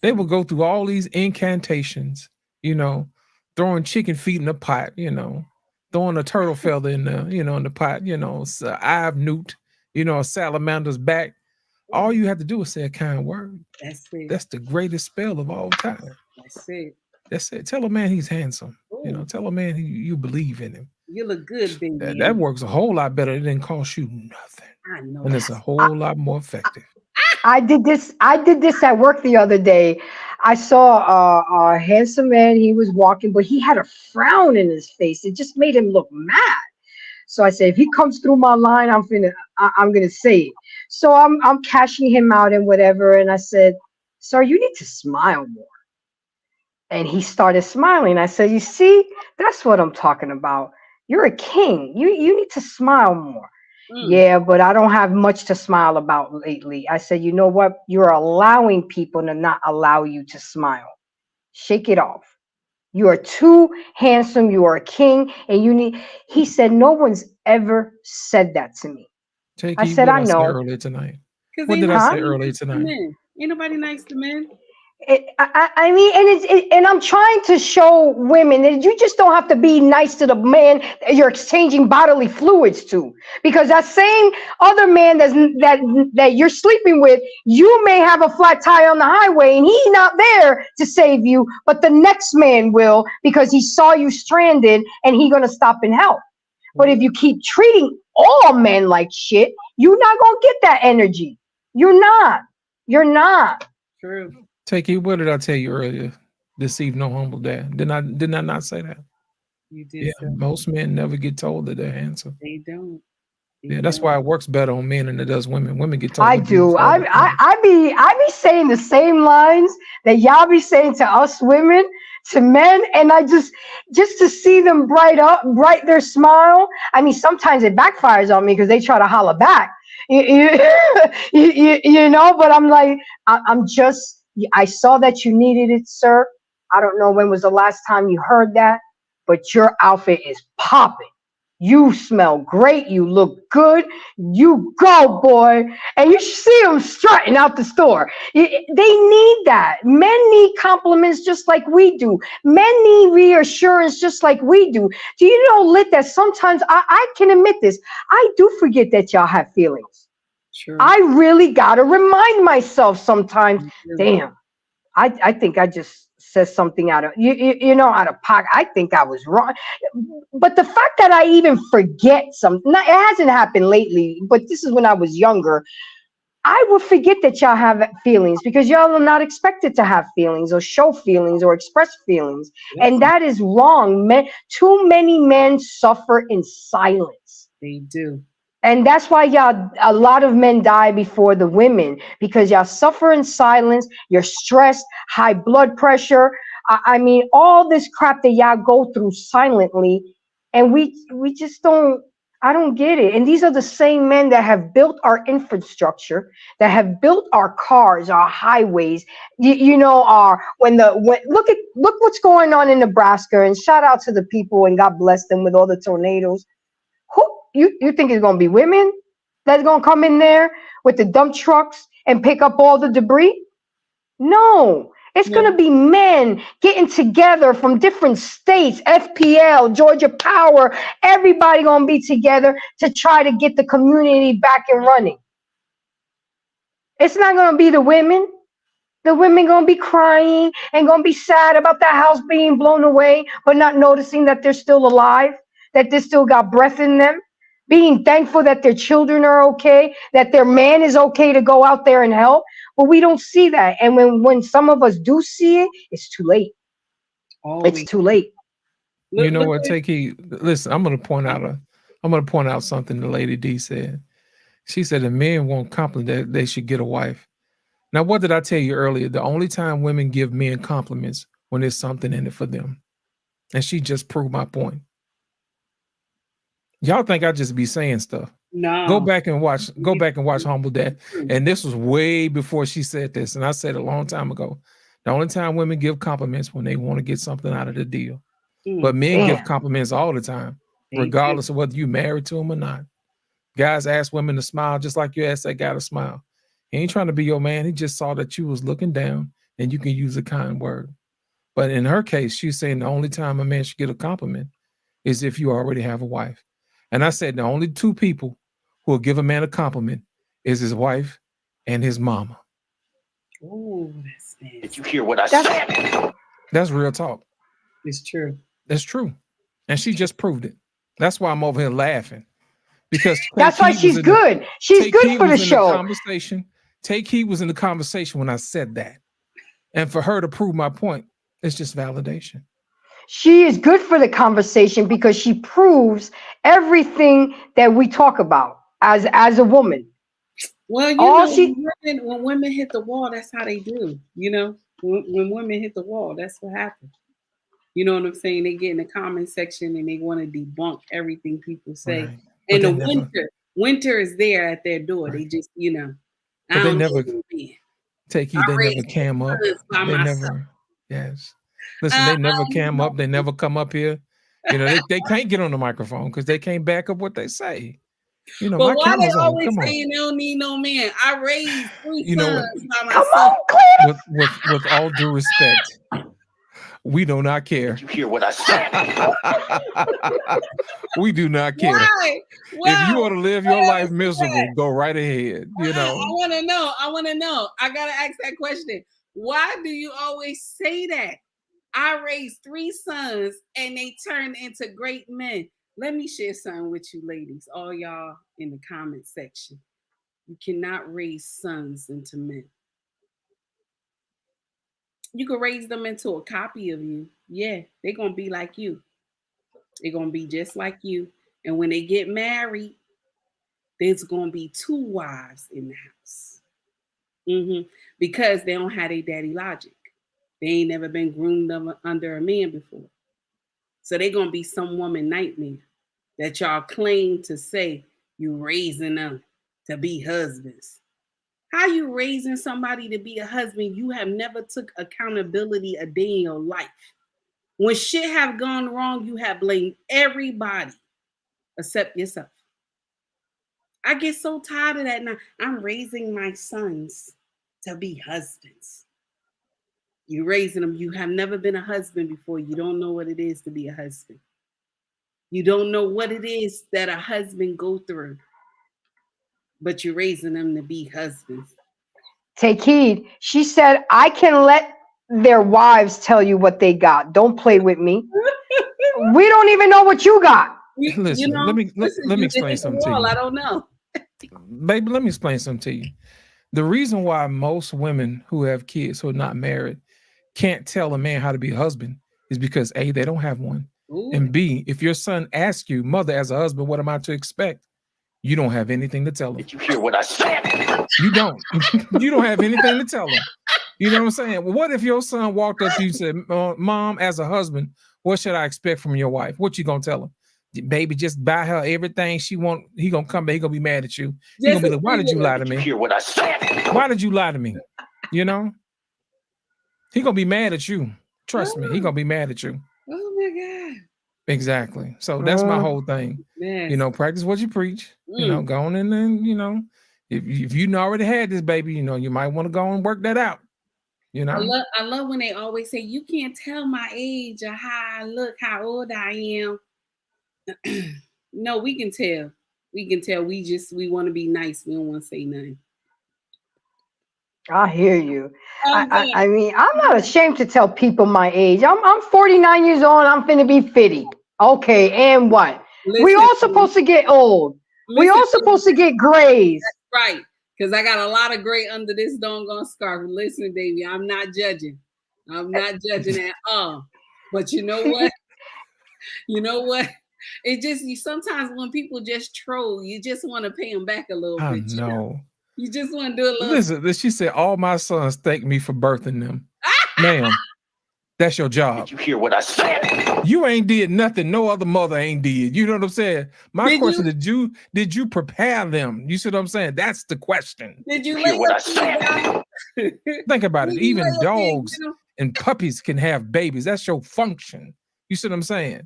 They will go through all these incantations, throwing chicken feet in the pot, throwing a turtle feather in the, in the pot, eye of newt, a salamander's back. All you have to do is say a kind word. That's it. That's the greatest spell of all time. That's it. That's it. Tell a man he's handsome. Ooh. Tell a man you believe in him. You look good, baby. That works a whole lot better. It didn't cost you nothing. I know. And it's a whole lot more effective. I did this at work the other day. I saw a handsome man. He was walking, but he had a frown in his face. It just made him look mad. So I said, if he comes through my line, I'm gonna say it. So I'm cashing him out and whatever. And I said, sir, you need to smile more. And he started smiling. I said, you see, that's what I'm talking about. You're a king. You need to smile more. Yeah, but I don't have much to smile about lately. I said, you know what? You're allowing people to not allow you to smile. Shake it off. You are too handsome. You are a king. And he said, no one's ever said that to me. I said, I know. Earlier tonight. What did I say earlier tonight? Ain't nobody nice to men. I mean, and I'm trying to show women that you just don't have to be nice to the man that you're exchanging bodily fluids to, because that same other man that you're sleeping with, you may have a flat tire on the highway and he's not there to save you, but the next man will, because he saw you stranded and he's gonna stop and help. But if you keep treating all men like shit, you're not gonna get that energy. You're not. True. Take it. What did I tell you earlier? Deceive no humble dad. Did I not say that? You did. Yeah. Most men never get told that they're handsome. They don't. That's why it works better on men than it does women. Women get told. I do. I be saying the same lines that y'all be saying to us women, to men, and I just to see them bright their smile. I mean, sometimes it backfires on me because they try to holler back. But I'm like, I'm just I saw that you needed it, sir. I don't know when was the last time you heard that, but your outfit is popping. You smell great. You look good. You go, boy. And you see them strutting out the store. They need that. Men need compliments just like we do. Men need reassurance just like we do. Do you know, Lit, that sometimes I can admit this. I do forget that y'all have feelings. Sure. I really got to remind myself sometimes, damn, I think I just said something out of out of pocket. I think I was wrong. But the fact that I even forget something, it hasn't happened lately, but this is when I was younger. I would forget that y'all have feelings because y'all are not expected to have feelings or show feelings or express feelings. And that is wrong. Too many men suffer in silence. They do. And that's why a lot of men die before the women, because y'all suffer in silence. You're stressed, high blood pressure. I mean, all this crap that y'all go through silently. And we just I don't get it. And these are the same men that have built our infrastructure, that have built our cars, our highways. Look what's going on in Nebraska. And shout out to the people, and God bless them with all the tornadoes. Who you think it's gonna be women that's gonna come in there with the dump trucks and pick up all the debris? No, it's gonna be men getting together from different states, FPL, Georgia Power, everybody gonna be together to try to get the community back and running. It's not gonna be the women. The women gonna be crying and gonna be sad about the house being blown away, but not noticing that they're still alive, that they still got breath in them. Being thankful that their children are okay, that their man is okay to go out there and help. But we don't see that. And when some of us do see it, it's too late. It's too late. You know what, Take Heed? Listen, I'm gonna point out something the lady D said. She said the men won't compliment that they should get a wife. Now, what did I tell you earlier? The only time women give men compliments when there's something in it for them. And she just proved my point. Y'all think I just be saying stuff. No. Go back and watch Humble Dad. And this was way before she said this. And I said a long time ago. The only time women give compliments when they want to get something out of the deal. But men give compliments all the time, regardless of whether you married to them or not. Guys ask women to smile just like you asked that guy to smile. He ain't trying to be your man. He just saw that you was looking down and you can use a kind word. But in her case, she's saying the only time a man should get a compliment is if you already have a wife. And I said the only two people who will give a man a compliment is his wife and his mama. Oh, that's nasty. Did you hear what I said? That's real talk. It's true. That's true. And she just proved it. That's why I'm over here laughing. Because that's why she's good. She's good for the show. Take Heed was in the conversation when I said that. And for her to prove my point, it's just validation. She is good for the conversation because she proves everything that we talk about as a woman. Well, when women hit the wall, that's how they do. You know, when women hit the wall, that's what happens. You know what I'm saying? They get in the comment section and they want to debunk everything people say. Right. And the winter is there at their door. Right. They just, But they never Take Heed. They never cam up. They never. Yes. Listen, they never cam up. They never come up here. They can't get on the microphone because they can't back up what they say. But why they always saying they don't need no man? I raised 3 sons by myself. With all due respect, we do not care. Did you hear what I said? We do not care. Why? If you want to live your life miserable, go right ahead. I want to know. I gotta ask that question. Why do you always say that? I raised 3 sons and they turned into great men. Let me share something with you ladies, all y'all in the comment section. You cannot raise sons into men. You can raise them into a copy of you. Yeah, they're going to be like you. They're going to be just like you. And when they get married, there's going to be 2 wives in the house. Because they don't have their daddy logic. They ain't never been groomed under a man before. So they're going to be some woman nightmare that y'all claim to say you raising them to be husbands. How you raising somebody to be a husband? You have never took accountability a day in your life. When shit have gone wrong, you have blamed everybody except yourself. I get so tired of that now. I'm raising my sons to be husbands. You're raising them. You have never been a husband before. You don't know what it is to be a husband. You don't know what it is that a husband go through. But you're raising them to be husbands. Take heed. She said, I can let their wives tell you what they got. Don't play with me. We don't even know what you got. Listen, let me explain something to you. I don't know. Baby, let me explain something to you. The reason why most women who have kids who are not married can't tell a man how to be a husband is because A, they don't have one. Ooh. And B, if your son asks you, mother, as a husband, what am I to expect? You don't have anything to tell him. Did you hear what I said? You don't. You don't have anything to tell him. You know what I'm saying? Well, what if your son walked up to you and said, Mom, as a husband, what should I expect from your wife? What you gonna tell him? Baby, just buy her everything she want. He gonna come back. He gonna be mad at you. He gonna be like, why did you lie to me? Did you hear what I said? Why did you lie to me? You know? He gonna be mad at you. Trust me. He gonna be mad at you. Oh my God. Exactly. So that's my whole thing. Yes. You know, practice what you preach. You know, go on in and, you know, if you already had this baby, you know, you might want to go and work that out. You know, I love when they always say you can't tell my age or how I look, how old I am. No, we can tell. We can tell. We want to be nice. We don't want to say nothing. I hear you. I mean, I'm not ashamed to tell people my age. I'm 49 years old. I'm finna be 50. Okay, and what? We all supposed to get old. We all supposed to get grays. That's right. Because I got a lot of gray under this doggone scarf. Listen, baby, I'm not judging. I'm not judging at all. But you know what? You know what? It just, sometimes when people just troll, you just want to pay them back a little bit. I know. You just want to do a little. Listen, she said, all my sons thank me for birthing them. Ma'am, that's your job. Did you hear what I said? You ain't did nothing no other mother ain't did. You know what I'm saying? My question, did you prepare them? You see what I'm saying? That's the question. Did you hear what I said? Think about it. Even dogs and puppies can have babies. That's your function. You see what I'm saying?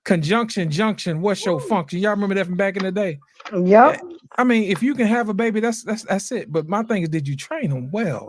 Conjunction, junction, what's your function? Y'all remember that from back in the day? Yep. I mean, if you can have a baby, that's it. But my thing is, did you train them well?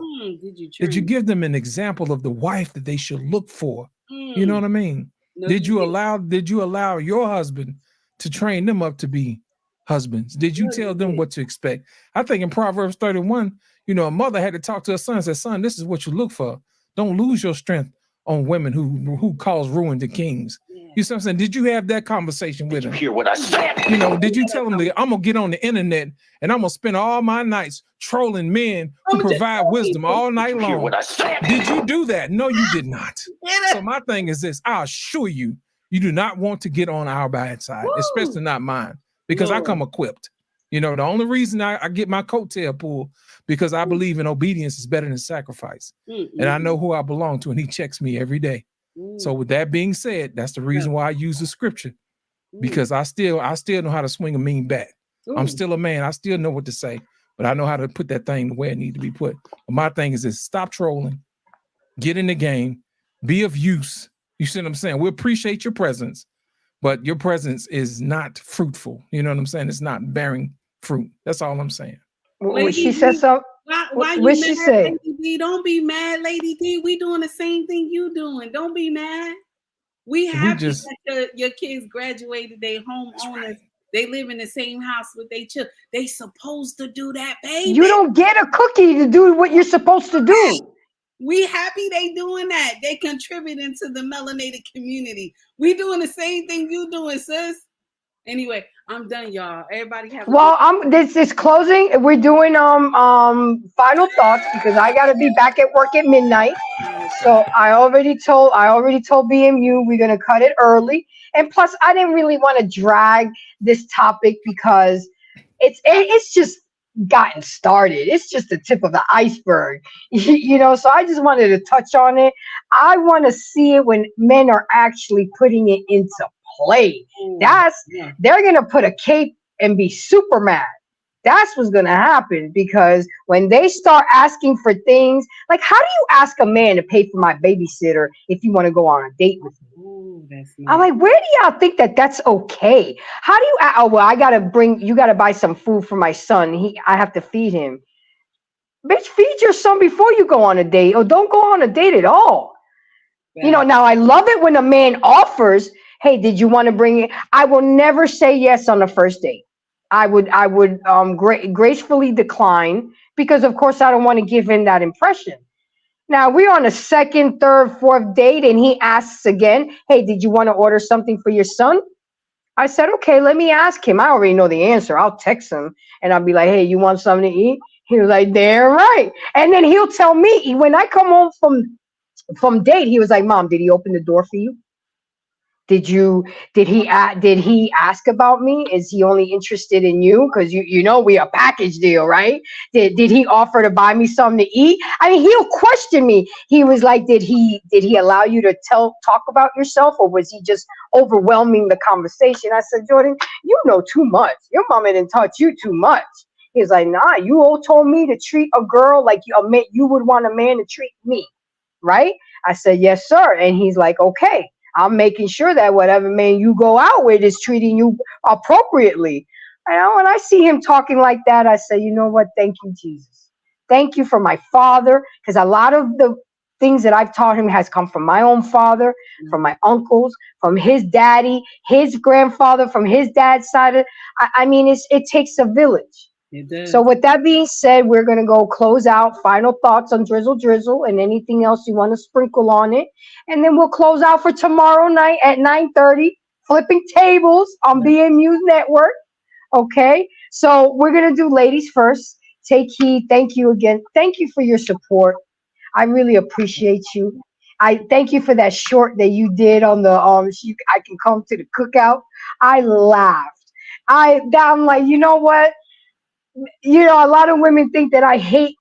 Did you give them an example of the wife that they should look for? You know what I mean? No, did you allow your husband to train them up to be husbands? Did you tell them what to expect? I think in Proverbs 31, you know, a mother had to talk to her son and said, son, this is what you look for. Don't lose your strength on women who cause ruin to kings. You see what I'm saying? Did you have that conversation with him? Did you hear what I said? You know, did you tell him that I'm gonna get on the internet and I'm gonna spend all my nights trolling men who provide wisdom all night long? Hear what I said? Did you do that? No, you did not. So my thing is this: I assure you, you do not want to get on our bad side, especially not mine, because I come equipped. You know, the only reason I get my coattail pulled because I believe in obedience is better than sacrifice, and I know who I belong to, and He checks me every day. So with that being said, that's the reason why I use the scripture, because I still know how to swing a mean bat. I'm still a man. I still know what to say, but I know how to put that thing where it needs to be put. But my thing is this: stop trolling, get in the game, be of use. You see what I'm saying? We appreciate your presence, but your presence is not fruitful. You know what I'm saying? It's not bearing fruit. That's all I'm saying. When she says something, what she say? Lady D? Don't be mad, Lady D. We doing the same thing you doing. Don't be mad. We happy that your kids graduated. They homeowners. Right. They live in the same house with their children. They supposed to do that, baby. You don't get a cookie to do what you're supposed to do. We happy they doing that. They contributing to the melanated community. We doing the same thing you doing, sis. Anyway, I'm done, y'all. Everybody have. This is closing. We're doing final thoughts because I gotta be back at work at midnight. So I already told BMU we're gonna cut it early. And plus, I didn't really want to drag this topic because it's just gotten started. It's just the tip of the iceberg, you know. So I just wanted to touch on it. I want to see it when men are actually putting it into play. They're gonna put a cape and be super mad. that's what's gonna happen, because when they start asking for things like, how do you ask a man to pay for my babysitter if you want to go on a date with me? Ooh, that's I'm nice. like, where do y'all think that that's okay? How do you? Oh well, you gotta buy some food for my son. I have to feed him. Bitch, feed your son before you go on a date, or don't go on a date at all. Now I love it when a man offers, hey, did you want to bring it? I will never say yes on the first date. I would gracefully decline, because of course I don't want to give him that impression. Now we're on a second, third, fourth date, and he asks again, hey, did you want to order something for your son? I said, okay, let me ask him. I already know the answer. I'll text him and I'll be like, hey, you want something to eat? He was like, damn right. And then he'll tell me when I come home from date, he was like, Mom, did he open the door for you? Did he ask about me? Is he only interested in you? Because we a package deal, right? Did he offer to buy me something to eat? I mean, he'll question me. He was like, did he allow you to talk about yourself, or was he just overwhelming the conversation? I said, Jordan, you know too much. Your mama didn't taught you too much. He was like, nah, you all told me to treat a girl like you would want a man to treat me, right? I said, yes, sir. And he's like, okay. I'm making sure that whatever man you go out with is treating you appropriately. And when I see him talking like that, I say, you know what? Thank you, Jesus. Thank you for my father, because a lot of the things that I've taught him has come from my own father, from my uncles, from his daddy, his grandfather, from his dad's side. I mean, it takes a village. It does. So with that being said, we're going to go close out. Final thoughts on Drizzle and anything else you want to sprinkle on it. And then we'll close out for tomorrow night at 9:30, flipping tables on BMU Network. Okay. So we're going to do ladies first. Take heed. Thank you again. Thank you for your support. I really appreciate you. I thank you for that short that you did on the I can come to the cookout. I laughed. I'm like, you know what? A lot of women think that I hate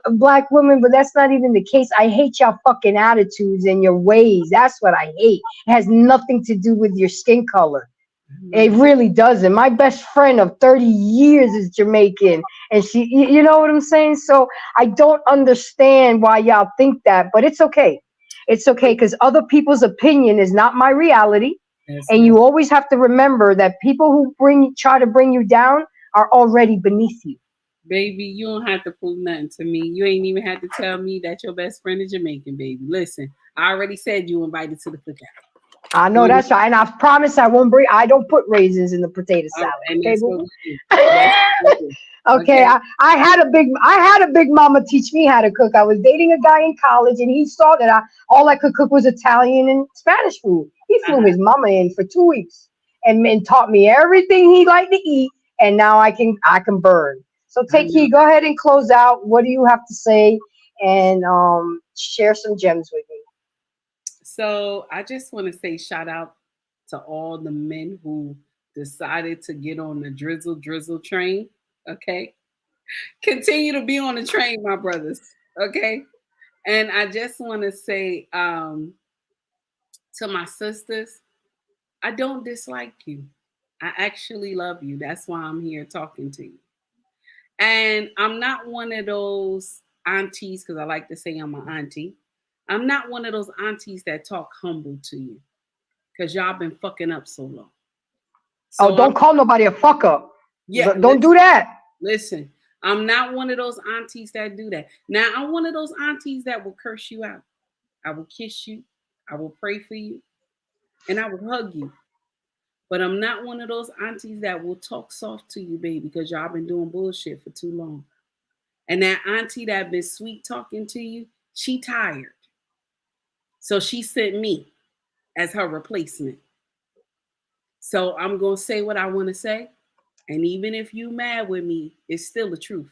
black women, but that's not even the case. I hate y'all fucking attitudes and your ways. That's what I hate. It has nothing to do with your skin color. It really doesn't. My best friend of 30 years is Jamaican, and you know what I'm saying? So I don't understand why y'all think that, but it's okay. It's okay, because other people's opinion is not my reality. And you always have to remember that people who try to bring you down are already beneath you. Baby, you don't have to prove nothing to me. You ain't even had to tell me that your best friend is Jamaican, baby. Listen, I already said you invited to the cookout. I know that's right, and I promise I don't put raisins in the potato salad. And Okay, that's what we do. okay. I had a big mama teach me how to cook. I was dating a guy in college, and he saw that all I could cook was Italian and Spanish food. He flew his mama in for 2 weeks and taught me everything he liked to eat. And now I can burn. So take heed. Go ahead and close out. What do you have to say? And share some gems with me. So I just want to say shout out to all the men who decided to get on the drizzle train. Okay. Continue to be on the train, my brothers. Okay. And I just want to say to my sisters, I don't dislike you. I actually love you. That's why I'm here talking to you. And I'm not one of those aunties, because I like to say I'm an auntie. I'm not one of those aunties that talk humble to you, because y'all been fucking up so long. So don't call nobody a fucker. Yeah, don't do that. Listen, I'm not one of those aunties that do that. Now, I'm one of those aunties that will curse you out. I will kiss you. I will pray for you. And I will hug you. But I'm not one of those aunties that will talk soft to you, baby, because y'all been doing bullshit for too long. And that auntie that been sweet talking to you, she tired. So she sent me as her replacement. So I'm going to say what I want to say. And even if you mad with me, it's still the truth.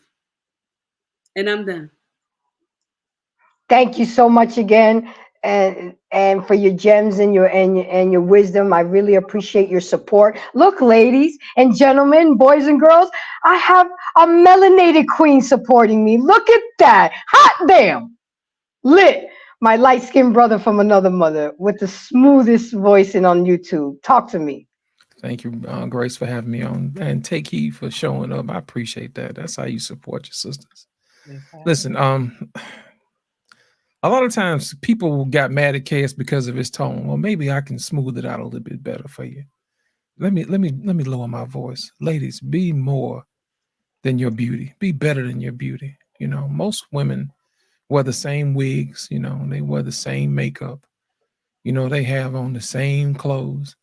And I'm done. Thank you so much again. And for your gems and your wisdom. I really appreciate your support. Look, ladies and gentlemen, boys and girls, I have a melanated queen supporting me. Look at that. Hot damn. Lit. My light-skinned brother from another mother with the smoothest voice on YouTube. Talk to me. Thank you, Grace, for having me on, and take heed for showing up. I appreciate that. That's how you support your sisters. Listen, a lot of times people got mad at KS because of his tone. Well, maybe I can smooth it out a little bit better for you. Let me lower my voice. Ladies, be more than your beauty. Be better than your beauty. You know, most women wear the same wigs, you know, they wear the same makeup, you know, they have on the same clothes.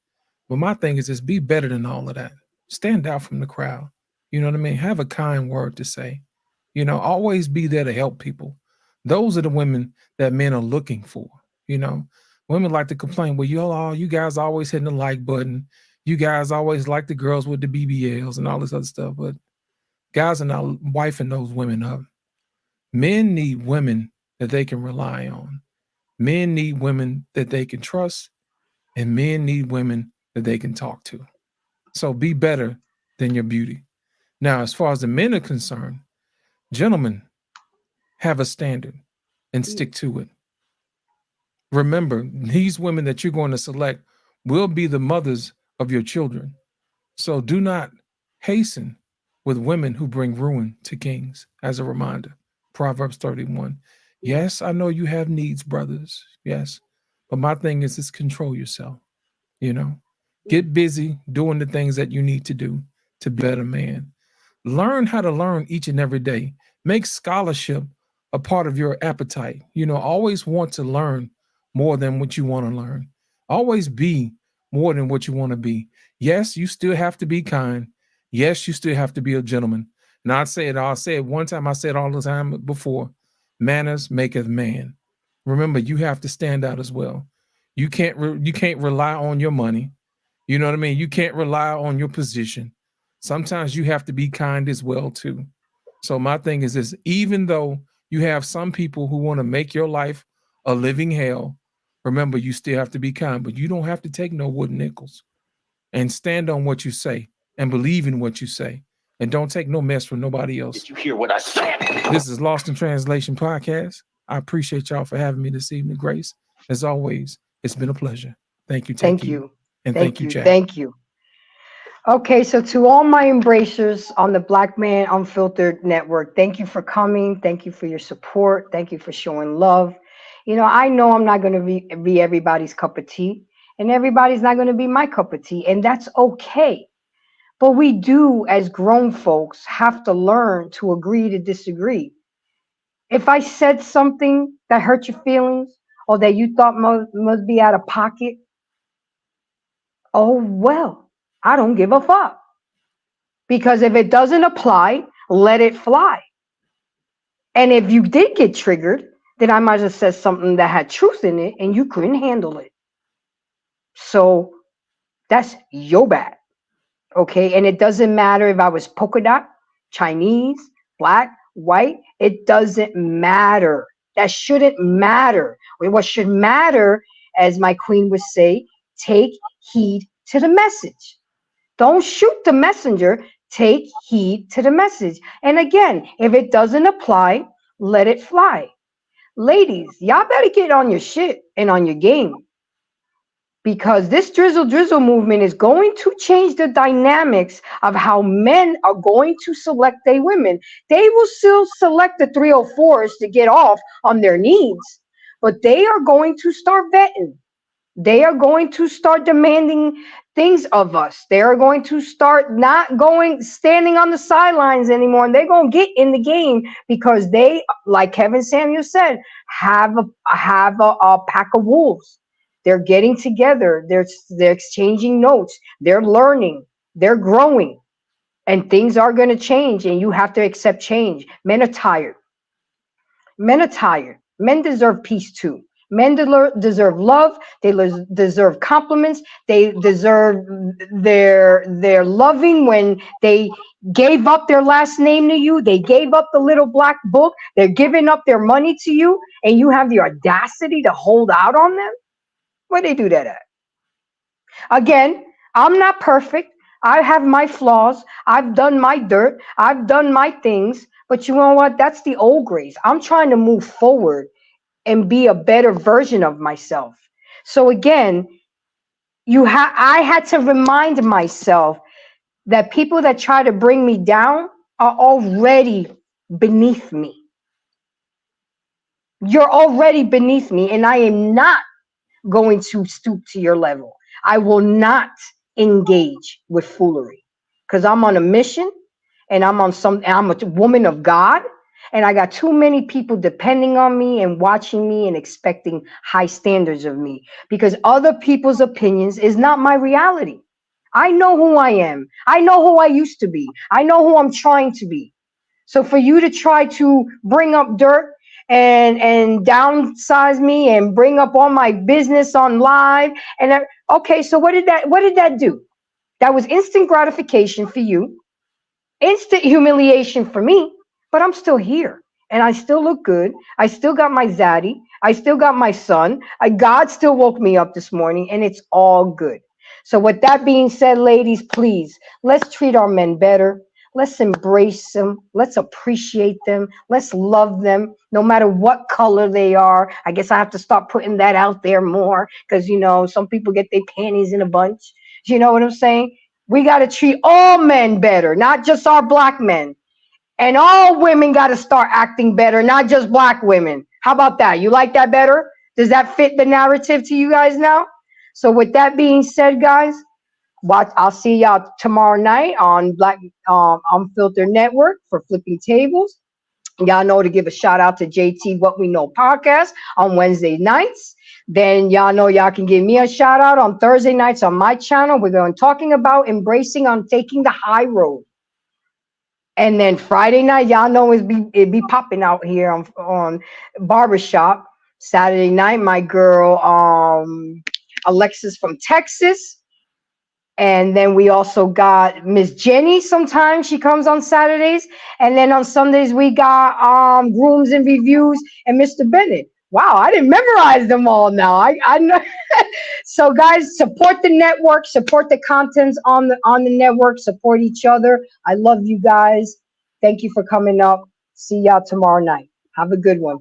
But my thing is just be better than all of that. Stand out from the crowd. You know what I mean? Have a kind word to say. You know, always be there to help people. Those are the women that men are looking for. You know, women like to complain, well, you guys always hitting the like button. You guys always like the girls with the BBLs and all this other stuff. But guys are not wifing those women up. Men need women that they can rely on. Men need women that they can trust, and men need women that they can talk to. So be better than your beauty. Now, as far as the men are concerned, gentlemen, have a standard and stick to it. Remember, these women that you're going to select will be the mothers of your children. So do not hasten with women who bring ruin to kings. As a reminder, Proverbs 31. Yes, I know you have needs, brothers. Yes. But my thing is control yourself. You know, get busy doing the things that you need to do to be a better man. Learn how to learn each and every day. Make scholarship a part of your appetite. You know, always want to learn more than what you want to learn. Always be more than what you want to be. Yes, you still have to be kind. Yes, you still have to be a gentleman. And I'll say it one time, I said all the time before, manners maketh man. Remember, you have to stand out as well. You can't rely on your money. You know what I mean? You can't rely on your position. Sometimes you have to be kind as well too. So my thing is this, even though you have some people who want to make your life a living hell, remember you still have to be kind, but you don't have to take no wooden nickels. And stand on what you say and believe in what you say. And don't take no mess from nobody else. Did you hear what I said? This is Lost in Translation Podcast. I appreciate y'all for having me this evening, Grace. As always, it's been a pleasure. Thank you, Thank you. And thank you, Chad. Thank you. Okay, so to all my embracers on the Black Man Unfiltered Network, thank you for coming. Thank you for your support. Thank you for showing love. You know, I know I'm not going to be everybody's cup of tea, and everybody's not going to be my cup of tea, and that's okay. But we do, as grown folks, have to learn to agree to disagree. If I said something that hurt your feelings or that you thought must be out of pocket, oh, well, I don't give a fuck. Because if it doesn't apply, let it fly. And if you did get triggered, then I might have said something that had truth in it and you couldn't handle it. So that's your bad. Okay, and it doesn't matter if I was polka dot, Chinese, black, white, it doesn't matter. That shouldn't matter. What should matter, as my queen would say, take heed to the message. Don't shoot the messenger, take heed to the message. And again, if it doesn't apply, let it fly. Ladies, y'all better get on your shit and on your game. Because this drizzle movement is going to change the dynamics of how men are going to select their women. They will still select the 304s to get off on their needs, but they are going to start vetting. They are going to start demanding things of us. They are going to start not standing on the sidelines anymore. And they're going to get in the game because they, like Kevin Samuel said, have a pack of wolves. They're getting together. They're exchanging notes. They're learning. They're growing. And things are going to change. And you have to accept change. Men are tired. Men are tired. Men deserve peace too. Men deserve love. They deserve compliments. They deserve their loving when they gave up their last name to you. They gave up the little black book. They're giving up their money to you. And you have the audacity to hold out on them? Where they do that at? Again, I'm not perfect. I have my flaws. I've done my dirt. I've done my things. But you know what? That's the old Grace. I'm trying to move forward and be a better version of myself. So again, I had to remind myself that people that try to bring me down are already beneath me. You're already beneath me, and I am not going to stoop to your level. I will not engage with foolery because I'm on a mission, and I'm a woman of God, and I got too many people depending on me and watching me and expecting high standards of me because other people's opinions is not my reality. I know who I am. I know who I used to be. I know who I'm trying to be. So for you to try to bring up dirt and downsize me and bring up all my business on live okay, so what did that do? That was instant gratification for you, instant humiliation for me, but I'm still here and I still look good. I still got my zaddy. I still got my son. God still woke me up this morning and it's all good. So with that being said, ladies, please, let's treat our men better. Let's embrace them. Let's appreciate them. Let's love them no matter what color they are. I guess I have to start putting that out there more because, some people get their panties in a bunch. You know what I'm saying? We got to treat all men better, not just our black men. And all women got to start acting better, not just black women. How about that? You like that better? Does that fit the narrative to you guys now? So with that being said, guys, I'll see y'all tomorrow night on Unfiltered Network for Flipping Tables. Y'all know to give a shout out to JT What We Know podcast on Wednesday nights. Then y'all know y'all can give me a shout out on Thursday nights on my channel. We're going talking about embracing on taking the high road. And then Friday night, y'all know it be popping out here on Barbershop. Saturday night, my girl Alexis from Texas. And then we also got Miss Jenny. Sometimes she comes on Saturdays. And then on Sundays, we got Grooms and Reviews and Mr. Bennett. Wow, I didn't memorize them all now. I know. So guys, support the network, support the contents on the network, support each other. I love you guys. Thank you for coming up. See y'all tomorrow night. Have a good one.